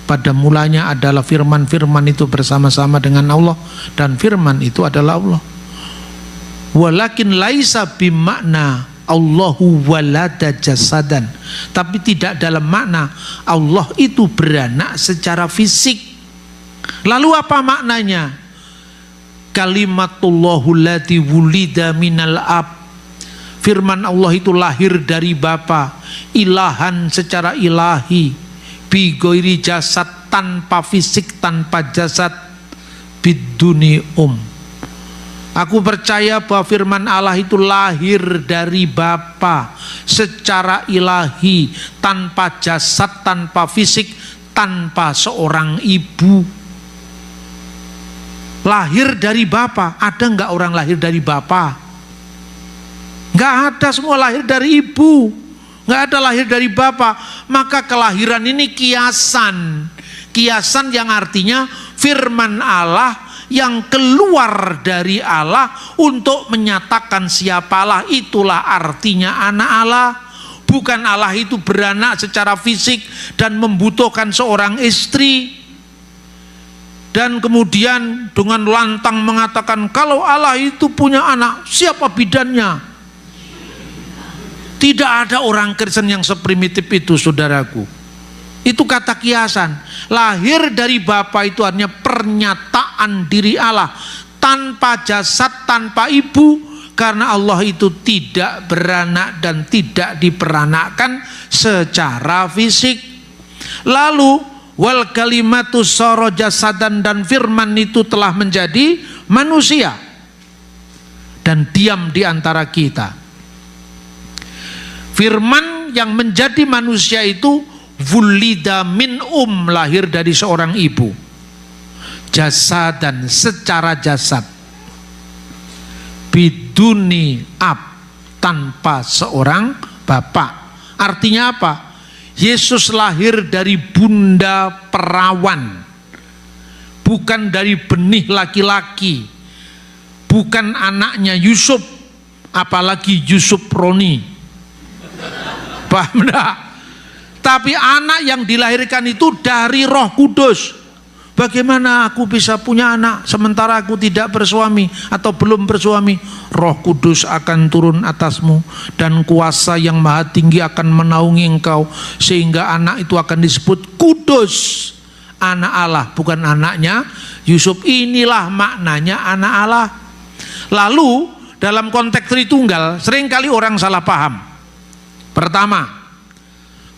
pada mulanya adalah firman, firman itu bersama-sama dengan Allah dan firman itu adalah Allah. Walakin laisa bimakna Allahu walada jasadan, tapi tidak dalam makna Allah itu beranak secara fisik. Lalu apa maknanya? Kalimatullahul lati wulida minal ab, firman Allah itu lahir dari Bapa, ilahan secara ilahi, bi ghairi jasad, tanpa fisik, tanpa jasad, biduni Aku percaya bahwa firman Allah itu lahir dari Bapa secara ilahi, tanpa jasad, tanpa fisik, tanpa seorang ibu. Lahir dari Bapa. Ada enggak orang lahir dari Bapa? Enggak ada, semua lahir dari ibu. Enggak ada lahir dari Bapa. Maka kelahiran ini kiasan. Kiasan yang artinya firman Allah yang keluar dari Allah untuk menyatakan siapa Allah. Itulah artinya anak Allah. Bukan Allah itu beranak secara fisik dan membutuhkan seorang istri dan kemudian dengan lantang mengatakan kalau Allah itu punya anak, siapa bidannya? Tidak ada orang Kristen yang seprimitif itu, saudaraku. Itu kata kiasan. Lahir dari Bapa itu artinya pernyataan diri Allah, tanpa jasad, tanpa ibu, karena Allah itu tidak beranak dan tidak diperanakkan secara fisik. Lalu wal kalimatu sara jasadan, dan firman itu telah menjadi manusia dan diam di antara kita. Firman yang menjadi manusia itu wulida min lahir dari seorang ibu, jasadan secara jasad, biduni ab tanpa seorang bapak. Artinya apa? Yesus lahir dari bunda perawan, bukan dari benih laki-laki, bukan anaknya Yusuf, apalagi Yusuf Roni. Paham enggak? Tapi anak yang dilahirkan itu dari Roh Kudus. Bagaimana aku bisa punya anak sementara aku tidak bersuami atau belum bersuami? Roh Kudus akan turun atasmu dan kuasa yang maha tinggi akan menaungi engkau, sehingga anak itu akan disebut kudus, anak Allah, bukan anaknya Yusuf. Inilah maknanya anak Allah. Lalu dalam konteks Tritunggal seringkali orang salah paham. Pertama,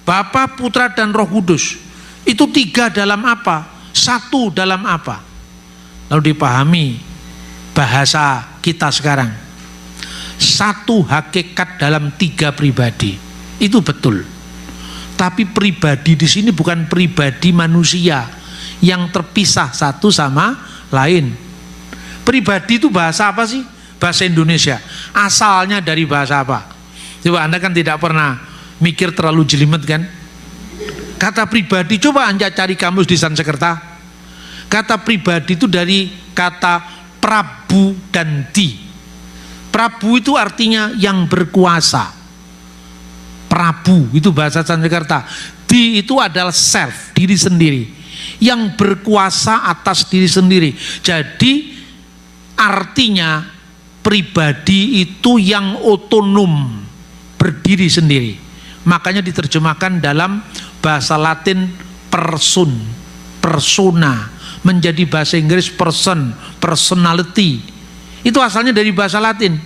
Bapa, Putra dan Roh Kudus itu tiga dalam apa? Satu dalam apa? Lalu dipahami bahasa kita sekarang. Satu hakikat dalam tiga pribadi. Itu betul. Tapi pribadi di sini bukan pribadi manusia yang terpisah satu sama lain. Pribadi itu bahasa apa sih? Bahasa Indonesia. Asalnya dari bahasa apa? Coba Anda kan tidak pernah mikir terlalu jelimet kan? Kata pribadi, coba Anda cari kamus di Sanskerta. Kata pribadi itu dari kata Prabu dan Di. Prabu itu artinya yang berkuasa. Prabu itu bahasa Sanskerta. Di itu adalah self, diri sendiri, yang berkuasa atas diri sendiri. Jadi artinya pribadi itu yang otonom, berdiri sendiri. Makanya diterjemahkan dalam bahasa Latin person, persona, menjadi bahasa Inggris person, personality. Itu asalnya dari bahasa Latin.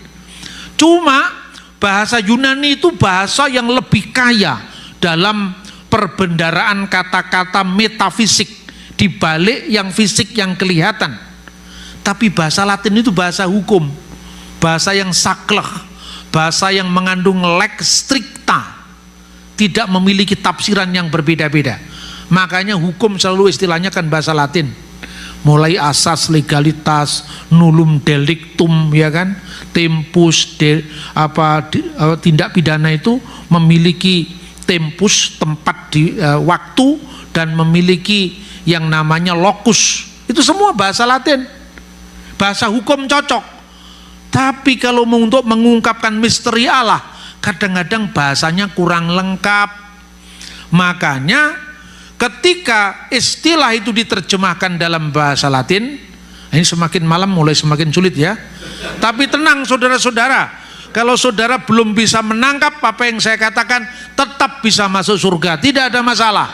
Cuma bahasa Yunani itu bahasa yang lebih kaya dalam perbendaraan kata-kata metafisik di balik yang fisik yang kelihatan. Tapi bahasa Latin itu bahasa hukum, bahasa yang saklek, bahasa yang mengandung lex stricta, tidak memiliki tafsiran yang berbeda-beda. Makanya hukum selalu istilahnya kan bahasa Latin. Mulai asas, legalitas, nullum delictum, ya kan, tempus, tindak pidana itu memiliki tempus, tempat di waktu, dan memiliki yang namanya locus. Itu semua bahasa Latin. Bahasa hukum cocok. Tapi kalau untuk mengungkapkan misteri Allah, kadang-kadang bahasanya kurang lengkap. Makanya ketika istilah itu diterjemahkan dalam bahasa Latin, ini semakin malam mulai semakin sulit ya. Tapi tenang saudara-saudara, kalau saudara belum bisa menangkap apa yang saya katakan, tetap bisa masuk surga, tidak ada masalah.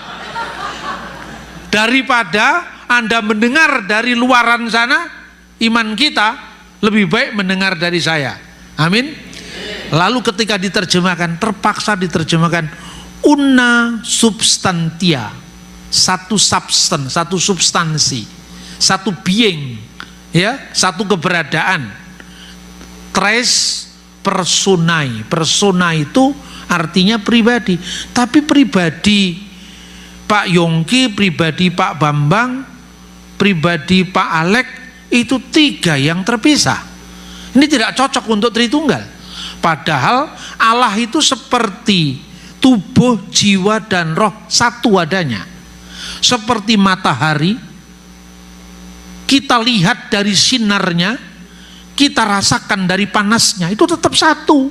Daripada Anda mendengar dari luaran sana, iman kita lebih baik mendengar dari saya. Amin. Lalu ketika diterjemahkan, terpaksa diterjemahkan una substantia, satu substance, satu substansi, satu being, ya, satu keberadaan. Tres personae, persona itu artinya pribadi. Tapi pribadi Pak Yongki, pribadi Pak Bambang, pribadi Pak Alek itu tiga yang terpisah. Ini tidak cocok untuk Tritunggal. Padahal Allah itu seperti tubuh, jiwa dan roh satu adanya. Seperti matahari, kita lihat dari sinarnya, kita rasakan dari panasnya, itu tetap satu.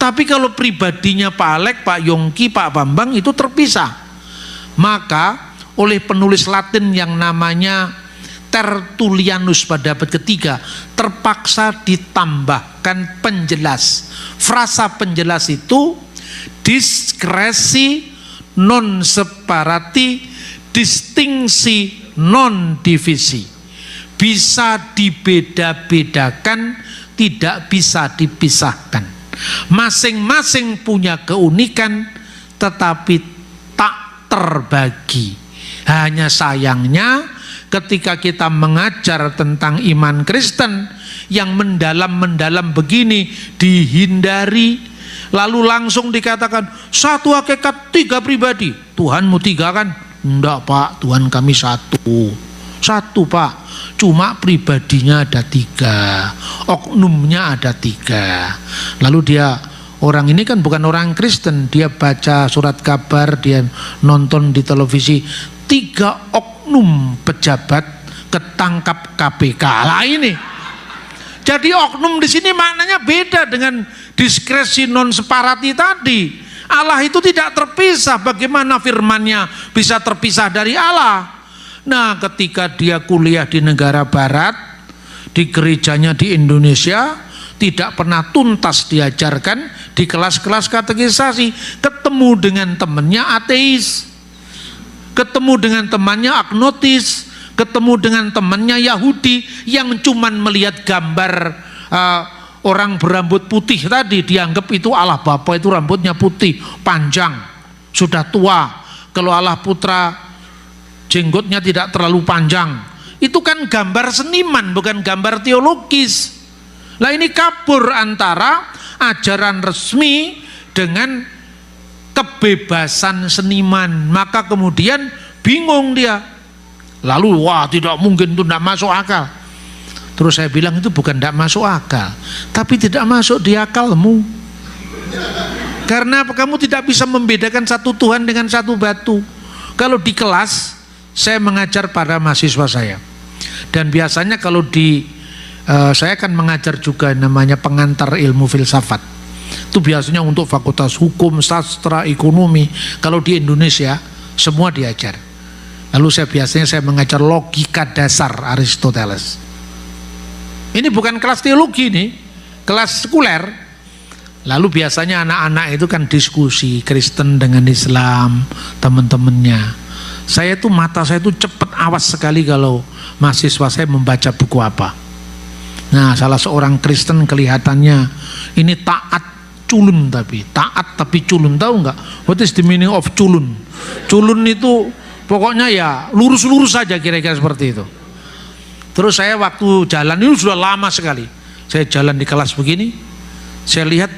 Tapi kalau pribadinya Pak Alek, Pak Yongki, Pak Bambang itu terpisah. Maka oleh penulis Latin yang namanya Tertullianus pada abad ketiga terpaksa ditambahkan penjelas. Frasa penjelas itu diskresi non separati, distingsi non divisi. Bisa dibeda-bedakan, tidak bisa dipisahkan. Masing-masing punya keunikan, tetapi tak terbagi. Hanya sayangnya ketika kita mengajar tentang iman Kristen yang mendalam-mendalam begini dihindari, lalu langsung dikatakan satu hakikat, tiga pribadi. Tuhanmu tiga kan? Enggak Pak, Tuhan kami satu. Satu Pak, cuma pribadinya ada tiga, oknumnya ada tiga. Lalu dia orang ini kan bukan orang Kristen, dia baca surat kabar, dia nonton di televisi, 3 oknum pejabat ketangkap KPK. Lah ini. Jadi oknum di sini maknanya beda dengan diskresi non separati tadi. Allah itu tidak terpisah. Bagaimana firman-Nya bisa terpisah dari Allah? Nah, ketika dia kuliah di negara barat, di gerejanya di Indonesia, tidak pernah tuntas diajarkan di kelas-kelas katekisasi. Ketemu dengan temannya ateis, ketemu dengan temannya agnotis, ketemu dengan temannya Yahudi yang cuman melihat gambar orang berambut putih tadi, dianggap itu Allah Bapa itu rambutnya putih, panjang, sudah tua. Kalau Allah Putra jenggotnya tidak terlalu panjang. Itu kan gambar seniman, bukan gambar teologis. Lah ini kabur antara ajaran resmi dengan kebebasan seniman. Maka kemudian bingung dia. Lalu wah, tidak mungkin, itu tidak masuk akal. Terus saya bilang itu bukan tidak masuk akal, tapi tidak masuk di akalmu. Karena kamu tidak bisa membedakan satu Tuhan dengan satu batu. Kalau di kelas saya mengajar pada mahasiswa saya, dan biasanya kalau saya akan mengajar juga namanya pengantar ilmu filsafat. Itu biasanya untuk fakultas hukum, sastra, ekonomi. Kalau di Indonesia semua diajar. Lalu biasanya saya mengajar logika dasar Aristoteles. Ini bukan kelas teologi nih, kelas sekuler. Lalu biasanya anak-anak itu kan diskusi Kristen dengan Islam, teman-temannya. Mata saya itu cepat awas sekali kalau mahasiswa saya membaca buku apa. Nah, salah seorang Kristen kelihatannya ini taat culun, tapi taat tapi culun, tahu nggak? What is the meaning of culun? Culun itu pokoknya ya lurus-lurus saja, kira-kira seperti itu. Terus saya waktu jalan, ini sudah lama sekali, saya jalan di kelas begini, saya lihat,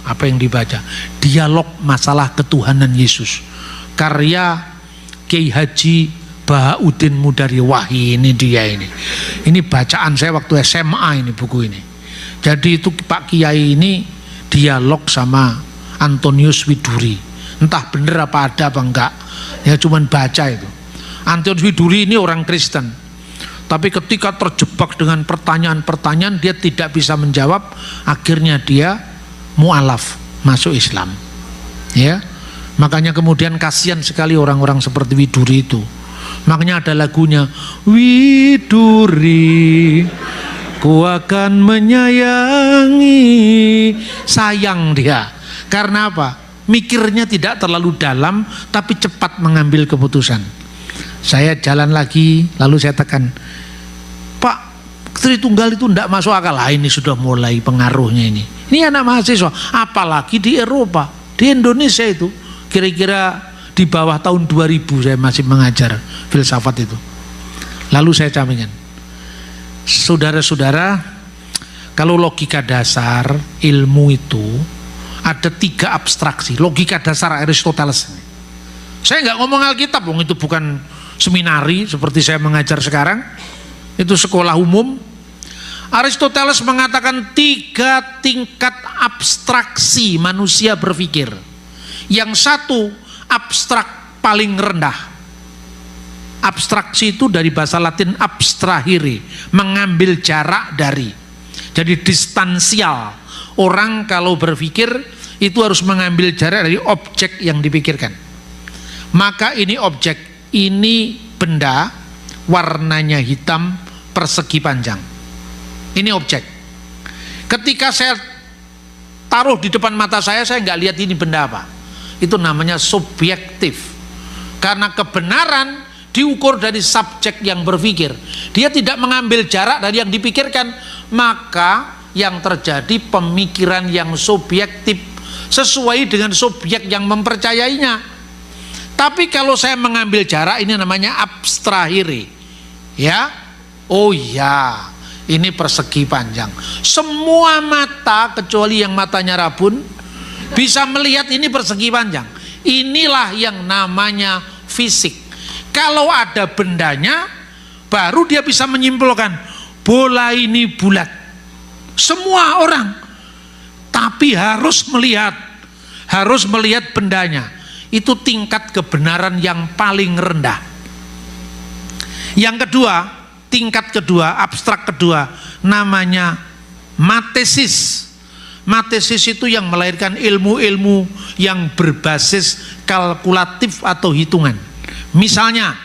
apa yang dibaca? Dialog masalah ketuhanan Yesus, karya Kiai Haji Bahauddin Mudari. Wah, ini dia ini. Ini bacaan saya waktu SMA ini, buku ini. Jadi itu Pak Kiai ini dialog sama Antonius Widuri. Entah bener apa ada apa enggak, ya cuman baca itu. Antonius Widuri ini orang Kristen, tapi ketika terjebak dengan pertanyaan-pertanyaan dia tidak bisa menjawab, akhirnya dia mu'alaf, masuk Islam. Ya, makanya kemudian kasihan sekali orang-orang seperti Widuri itu. Makanya ada lagunya, Widuri ku akan menyayangi. Sayang dia, karena apa? Mikirnya tidak terlalu dalam, tapi cepat mengambil keputusan. Saya jalan lagi, lalu saya tekan, Pak, Tritunggal itu tidak masuk akal. Ini sudah mulai pengaruhnya ini. Ini anak mahasiswa, apalagi di Eropa, di Indonesia itu kira-kira di bawah tahun 2000 saya masih mengajar filsafat itu. Lalu saya campingkan, saudara-saudara, kalau logika dasar ilmu itu ada 3 abstraksi. Logika dasar Aristoteles. Saya nggak ngomong Alkitab, itu bukan seminari seperti saya mengajar sekarang, itu sekolah umum. Aristoteles mengatakan 3 tingkat abstraksi manusia berpikir. Yang satu abstrak paling rendah. Abstraksi itu dari bahasa Latin abstrahire, mengambil jarak dari. Jadi distansial. Orang kalau berpikir itu harus mengambil jarak dari objek yang dipikirkan. Maka ini objek, ini benda, warnanya hitam, persegi panjang. Ini objek. Ketika saya taruh di depan mata saya nggak lihat ini benda apa. Itu namanya subjektif. Karena kebenaran diukur dari subjek yang berpikir. Dia tidak mengambil jarak dari yang dipikirkan. Maka yang terjadi pemikiran yang subjektif sesuai dengan subjek yang mempercayainya. Tapi kalau saya mengambil jarak, ini namanya abstrahire. Ya, oh ya, ini persegi panjang. Semua mata kecuali yang matanya rabun bisa melihat ini persegi panjang. Inilah yang namanya fisik. Kalau ada bendanya, baru dia bisa menyimpulkan bola ini bulat. Semua orang tapi harus melihat bendanya. Itu tingkat kebenaran yang paling rendah. Yang kedua, tingkat kedua, abstrak kedua, namanya matesis. Matesis itu yang melahirkan ilmu-ilmu yang berbasis kalkulatif atau hitungan. Misalnya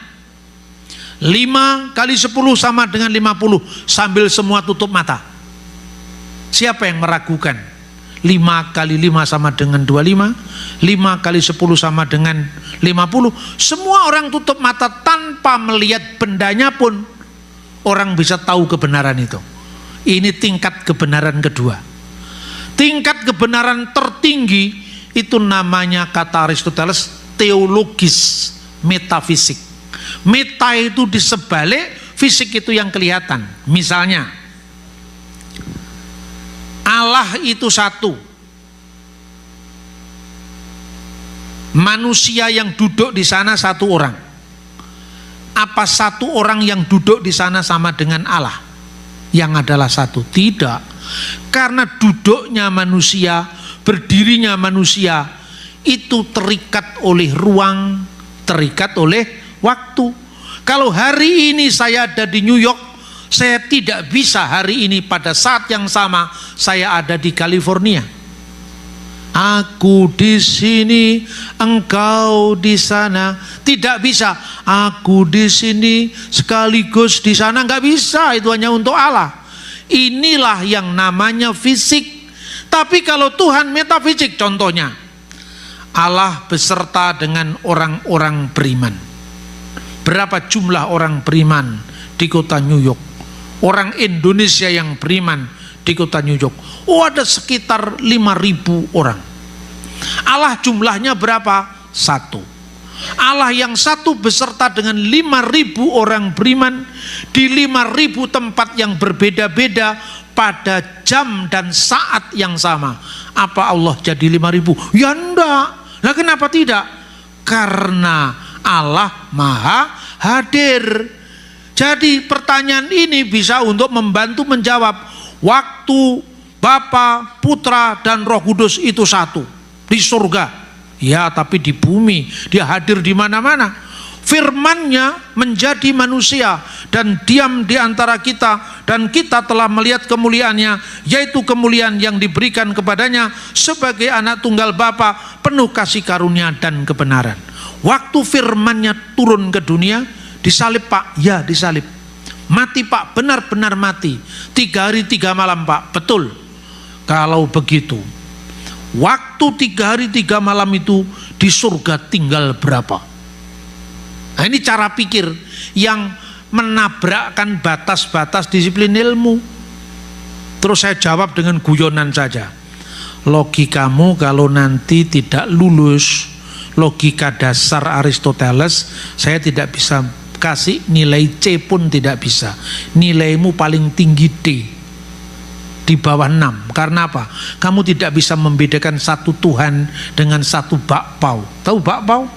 5 kali 10 sama dengan 50, sambil semua tutup mata. Siapa yang meragukan? 5 kali 5 sama dengan 25, 5 kali 10 sama dengan 50. Semua orang tutup mata tanpa melihat bendanya pun orang bisa tahu kebenaran itu. Ini tingkat kebenaran kedua. Tingkat kebenaran tertinggi itu namanya, kata Aristoteles, teologis, metafisik. Meta itu di sebalik, fisik itu yang kelihatan. Misalnya Allah itu satu. Manusia yang duduk di sana satu orang. Apa satu orang yang duduk di sana sama dengan Allah yang adalah satu? Tidak. Karena duduknya manusia, berdirinya manusia itu terikat oleh ruang, terikat oleh waktu. Kalau hari ini saya ada di New York, saya tidak bisa hari ini pada saat yang sama saya ada di California. Aku di sini, engkau di sana. Tidak bisa. Aku di sini sekaligus di sana, nggak bisa. Itu hanya untuk Allah. Inilah yang namanya fisik. Tapi kalau Tuhan metafisik, contohnya Allah beserta dengan orang-orang beriman. Berapa jumlah orang beriman di kota New York? Orang Indonesia yang beriman di kota New York, oh ada sekitar 5.000 orang. Allah jumlahnya berapa? 1. Allah yang satu beserta dengan 5.000 orang beriman di 5.000 tempat yang berbeda-beda pada jam dan saat yang sama. Apa Allah jadi 5.000? Ya enggak. Nah kenapa tidak? Karena Allah maha hadir. Jadi pertanyaan ini bisa untuk membantu menjawab. Waktu Bapa, Putra dan Roh Kudus itu satu di surga. Ya, tapi di bumi dia hadir di mana-mana. Firman-Nya menjadi manusia dan diam di antara kita, dan kita telah melihat kemuliaan-Nya, yaitu kemuliaan yang diberikan kepadanya sebagai anak tunggal Bapa, penuh kasih karunia dan kebenaran. Waktu firman-Nya turun ke dunia, disalib Pak, ya disalib. Mati Pak, benar-benar mati. 3 hari 3 malam Pak, betul. Kalau begitu, waktu 3 hari 3 malam itu di surga tinggal berapa? Nah ini cara pikir yang menabrakkan batas-batas disiplin ilmu. Terus saya jawab dengan guyonan saja. Logikamu kalau nanti tidak lulus logika dasar Aristoteles, saya tidak bisa kasih nilai C pun tidak bisa. Nilaimu paling tinggi D, di bawah 6. Karena apa? Kamu tidak bisa membedakan satu Tuhan dengan satu bakpao. Tahu bakpao?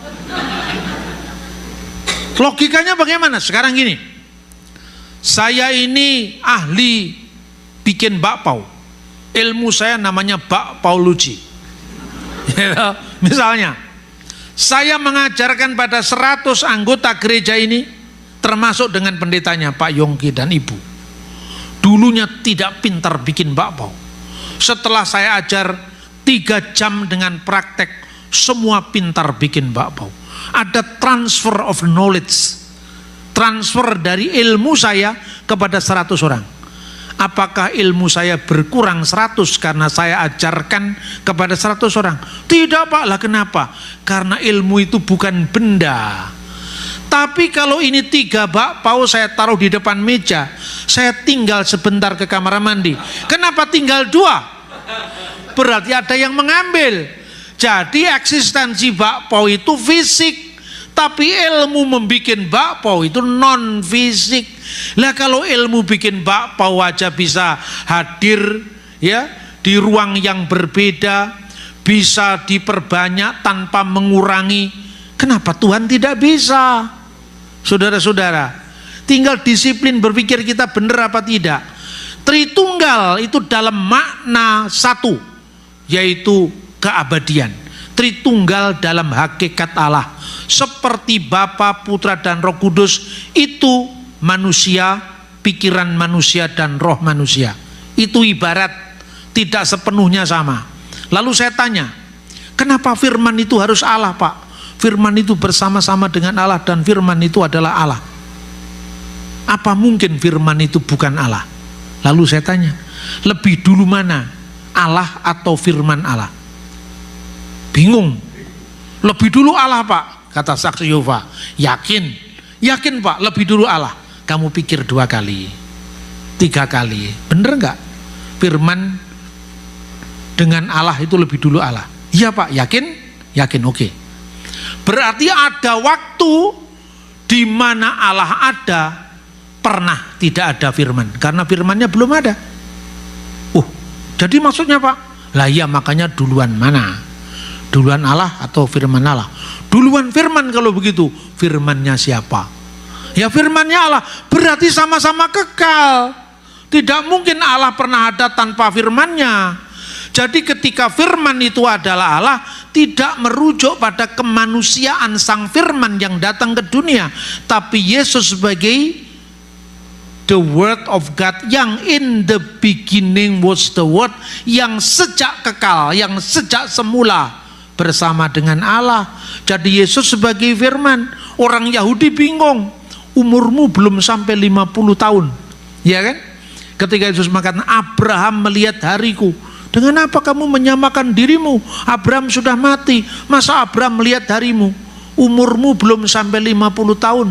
Logikanya bagaimana? Sekarang gini, saya ini ahli bikin bakpao. Ilmu saya namanya bakpaologi. Misalnya, saya mengajarkan pada 100 anggota gereja ini, termasuk dengan pendetanya Pak Yongki dan Ibu. Dulunya tidak pintar bikin bakpao. Setelah saya ajar 3 jam dengan praktek, semua pintar bikin bakpao. Ada transfer of knowledge, transfer dari ilmu saya kepada 100 orang. Apakah ilmu saya berkurang 100 karena saya ajarkan kepada 100 orang? Tidak Pak. Lah kenapa? Karena ilmu itu bukan benda. Tapi kalau ini 3 bakpao saya taruh di depan meja, saya tinggal sebentar ke kamar mandi. Kenapa tinggal 2? Berarti ada yang mengambil. Jadi eksistensi bakpao itu fisik, tapi ilmu membikin bakpao itu non fisik. Lah kalau ilmu bikin bakpao aja bisa hadir ya di ruang yang berbeda, bisa diperbanyak tanpa mengurangi, kenapa Tuhan tidak bisa? Saudara-saudara, tinggal disiplin berpikir kita benar apa tidak. Tritunggal itu dalam makna satu, yaitu keabadian. Tritunggal dalam hakikat Allah. Seperti Bapa, Putra, dan Roh Kudus, itu manusia, pikiran manusia, dan roh manusia. Itu ibarat, tidak sepenuhnya sama. Lalu saya tanya, kenapa firman itu harus Allah, Pak? Firman itu bersama-sama dengan Allah dan firman itu adalah Allah. Apa mungkin firman itu bukan Allah? Lalu saya tanya, lebih dulu mana, Allah atau firman Allah? Bingung. Lebih dulu Allah, Pak, kata saksi Yehova. Yakin Pak, lebih dulu Allah. Kamu pikir 2 kali, 3 kali, bener nggak? Firman dengan Allah itu lebih dulu Allah. Iya Pak, yakin, oke. Berarti ada waktu di mana Allah ada, pernah tidak ada firman, karena firmannya belum ada. Jadi maksudnya Pak, lah iya, makanya duluan mana? Duluan Allah atau firman Allah? Duluan firman kalau begitu. Firmannya siapa? Ya firmannya Allah. Berarti sama-sama kekal. Tidak mungkin Allah pernah ada tanpa firmannya. Jadi ketika firman itu adalah Allah, tidak merujuk pada kemanusiaan sang firman yang datang ke dunia, tapi Yesus sebagai the word of God, yang in the beginning was the word, yang sejak kekal, yang sejak semula bersama dengan Allah. Jadi Yesus sebagai firman. Orang Yahudi bingung, umurmu belum sampai 50 tahun, ya kan? Ketika Yesus mengatakan, Abraham melihat hariku, dengan apa kamu menyamakan dirimu? Abraham sudah mati, masa Abraham melihat harimu? Umurmu belum sampai 50 tahun,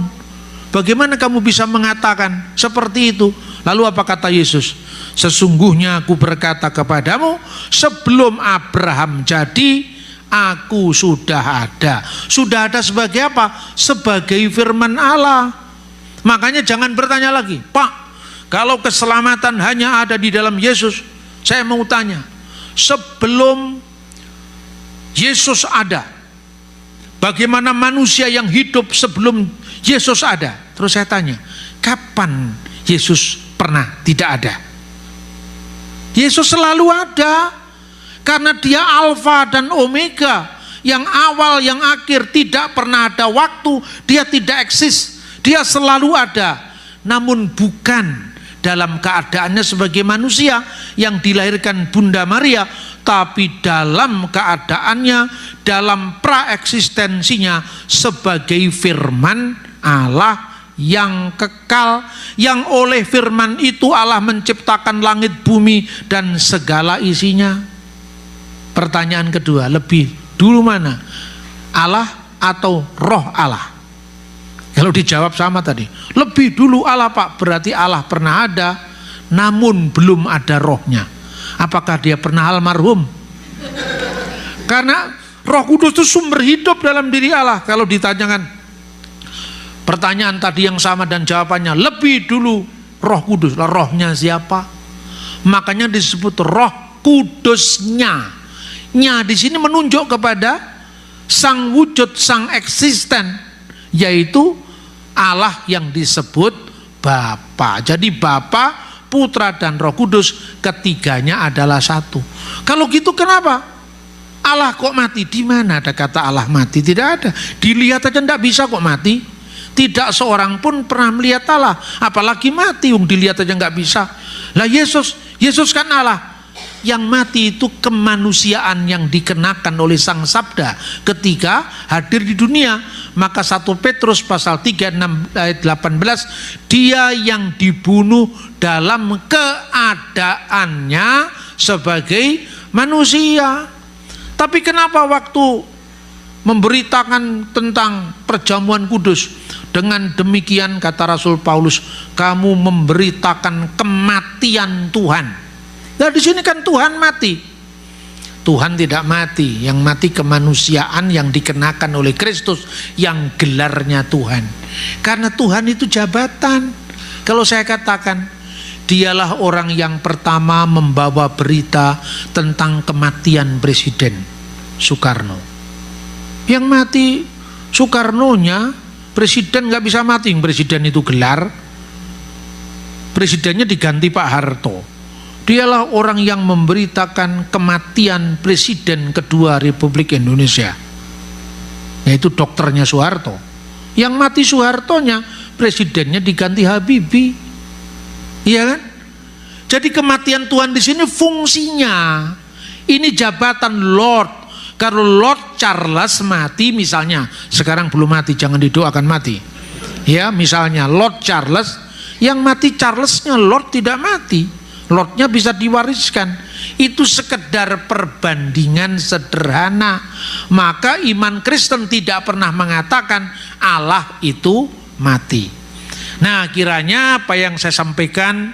bagaimana kamu bisa mengatakan seperti itu? Lalu apa kata Yesus? Sesungguhnya aku berkata kepadamu, sebelum Abraham jadi, aku sudah ada. Sudah ada sebagai apa? Sebagai firman Allah. Makanya jangan bertanya lagi, Pak, kalau keselamatan hanya ada di dalam Yesus. Saya mau tanya, sebelum Yesus ada, bagaimana manusia yang hidup sebelum Yesus ada? Terus saya tanya, kapan Yesus pernah tidak ada? Yesus selalu ada, karena dia Alfa dan Omega, yang awal yang akhir, tidak pernah ada waktu, dia tidak eksis, dia selalu ada. Namun bukan dalam keadaannya sebagai manusia yang dilahirkan Bunda Maria, tapi dalam keadaannya, dalam praeksistensinya sebagai firman Allah yang kekal, yang oleh firman itu Allah menciptakan langit, bumi, dan segala isinya. Pertanyaan kedua, lebih dulu mana, Allah atau roh Allah? Kalau dijawab sama tadi, lebih dulu Allah Pak, berarti Allah pernah ada, namun belum ada rohnya. Apakah dia pernah almarhum? Karena Roh Kudus itu sumber hidup dalam diri Allah. Kalau ditanyakan pertanyaan tadi yang sama dan jawabannya lebih dulu Roh Kudus, rohnya siapa? Makanya disebut Roh Kudusnya. Nya di sini menunjuk kepada sang wujud, sang eksisten, yaitu Allah yang disebut Bapa. Jadi Bapa, Putra, dan Roh Kudus, ketiganya adalah satu. Kalau gitu kenapa Allah kok mati? Di mana ada kata Allah mati? Tidak ada. Dilihat aja tidak bisa kok mati. Tidak seorang pun pernah melihat Allah, apalagi mati. Dilihat aja nggak bisa. Lah Yesus kan Allah. Yang mati itu kemanusiaan yang dikenakan oleh Sang Sabda ketika hadir di dunia. Maka 1 Petrus pasal 3 ayat 18, dia yang dibunuh dalam keadaannya sebagai manusia. Tapi kenapa waktu memberitakan tentang perjamuan kudus, dengan demikian kata Rasul Paulus, kamu memberitakan kematian Tuhan. Nah di sini kan Tuhan mati. Tuhan tidak mati, yang mati kemanusiaan yang dikenakan oleh Kristus, yang gelarnya Tuhan. Karena Tuhan itu jabatan. Kalau saya katakan, dialah orang yang pertama membawa berita tentang kematian Presiden Soekarno. Yang mati Soekarnonya, presiden nggak bisa mati. Presiden itu gelar, presidennya diganti Pak Harto. Dialah orang yang memberitakan kematian Presiden kedua Republik Indonesia, yaitu dokternya Soeharto. Yang mati Soehartonya, presidennya diganti Habibie. Iya kan? Jadi kematian Tuhan di sini fungsinya. Ini jabatan Lord. Kalau Lord Charles mati misalnya, sekarang belum mati, jangan didoakan mati. Ya, misalnya Lord Charles, yang mati Charlesnya, Lord tidak mati. Lordnya bisa diwariskan. Itu sekedar perbandingan sederhana. Maka iman Kristen tidak pernah mengatakan Allah itu mati. Nah, kiranya apa yang saya sampaikan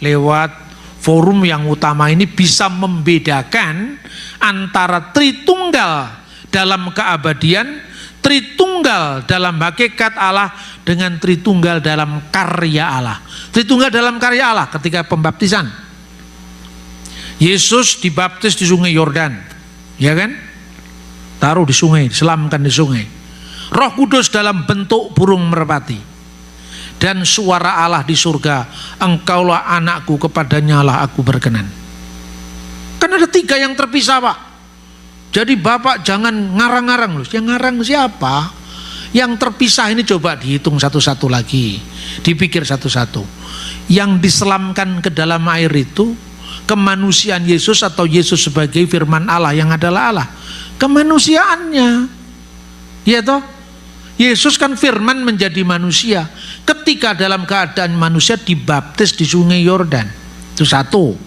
lewat forum yang utama ini bisa membedakan antara Tritunggal dalam keabadian, Tritunggal dalam hakikat Allah, dengan Tritunggal dalam karya Allah. Tritunggal dalam karya Allah ketika pembaptisan. Yesus dibaptis di sungai Yordan, ya kan? Taruh di sungai, selamkan di sungai. Roh Kudus dalam bentuk burung merpati. Dan suara Allah di surga, engkaulah anakku, kepadanya lah aku berkenan. Kan ada 3 yang terpisah, Pak. Jadi Bapak jangan ngarang-ngarang loh. Yang ngarang siapa? Yang terpisah ini coba dihitung satu-satu lagi, dipikir satu-satu. Yang diselamkan ke dalam air itu kemanusiaan Yesus atau Yesus sebagai firman Allah yang adalah Allah? Kemanusiaannya. Ya toh? Yesus kan firman menjadi manusia. Ketika dalam keadaan manusia dibaptis di sungai Yordan. Itu satu.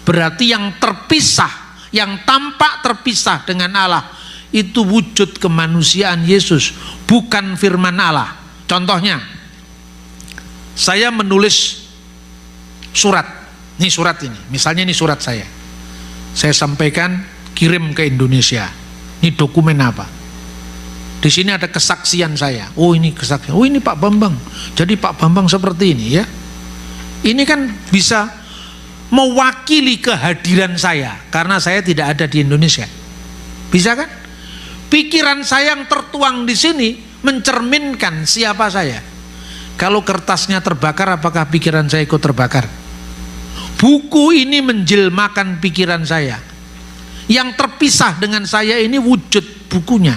Berarti yang terpisah, yang tampak terpisah dengan Allah, itu wujud kemanusiaan Yesus, bukan firman Allah. Contohnya, saya menulis surat. Ini surat ini, misalnya ini surat saya sampaikan, kirim ke Indonesia. Ini dokumen apa? Di sini ada kesaksian saya. Oh, ini kesaksian. Oh, ini Pak Bambang. Jadi Pak Bambang seperti ini ya. Ini kan bisa mewakili kehadiran saya karena saya tidak ada di Indonesia. Bisa kan? Pikiran saya yang tertuang di sini mencerminkan siapa saya. Kalau kertasnya terbakar, apakah pikiran saya ikut terbakar? Buku ini menjelmakan pikiran saya. Yang terpisah dengan saya ini wujud bukunya.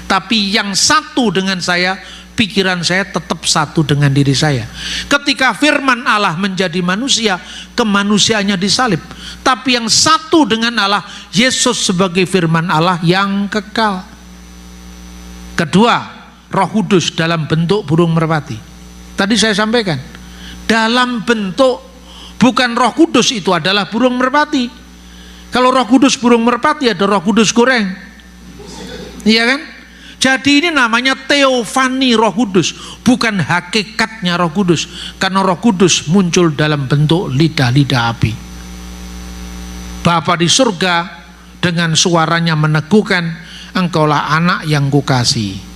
Tapi yang satu dengan saya, pikiran saya tetap satu dengan diri saya. Ketika firman Allah menjadi manusia, kemanusiaannya disalib. Tapi yang satu dengan Allah, Yesus sebagai firman Allah yang kekal. Kedua, Roh Kudus dalam bentuk burung merpati. Tadi saya sampaikan, dalam bentuk, bukan Roh Kudus itu adalah burung merpati. Kalau Roh Kudus burung merpati, ada Roh Kudus goreng. Iya kan? Jadi ini namanya teofani Roh Kudus, bukan hakikatnya Roh Kudus. Karena Roh Kudus muncul dalam bentuk lidah-lidah api. Bapa di surga dengan suaranya meneguhkan, engkaulah anak yang kukasihi.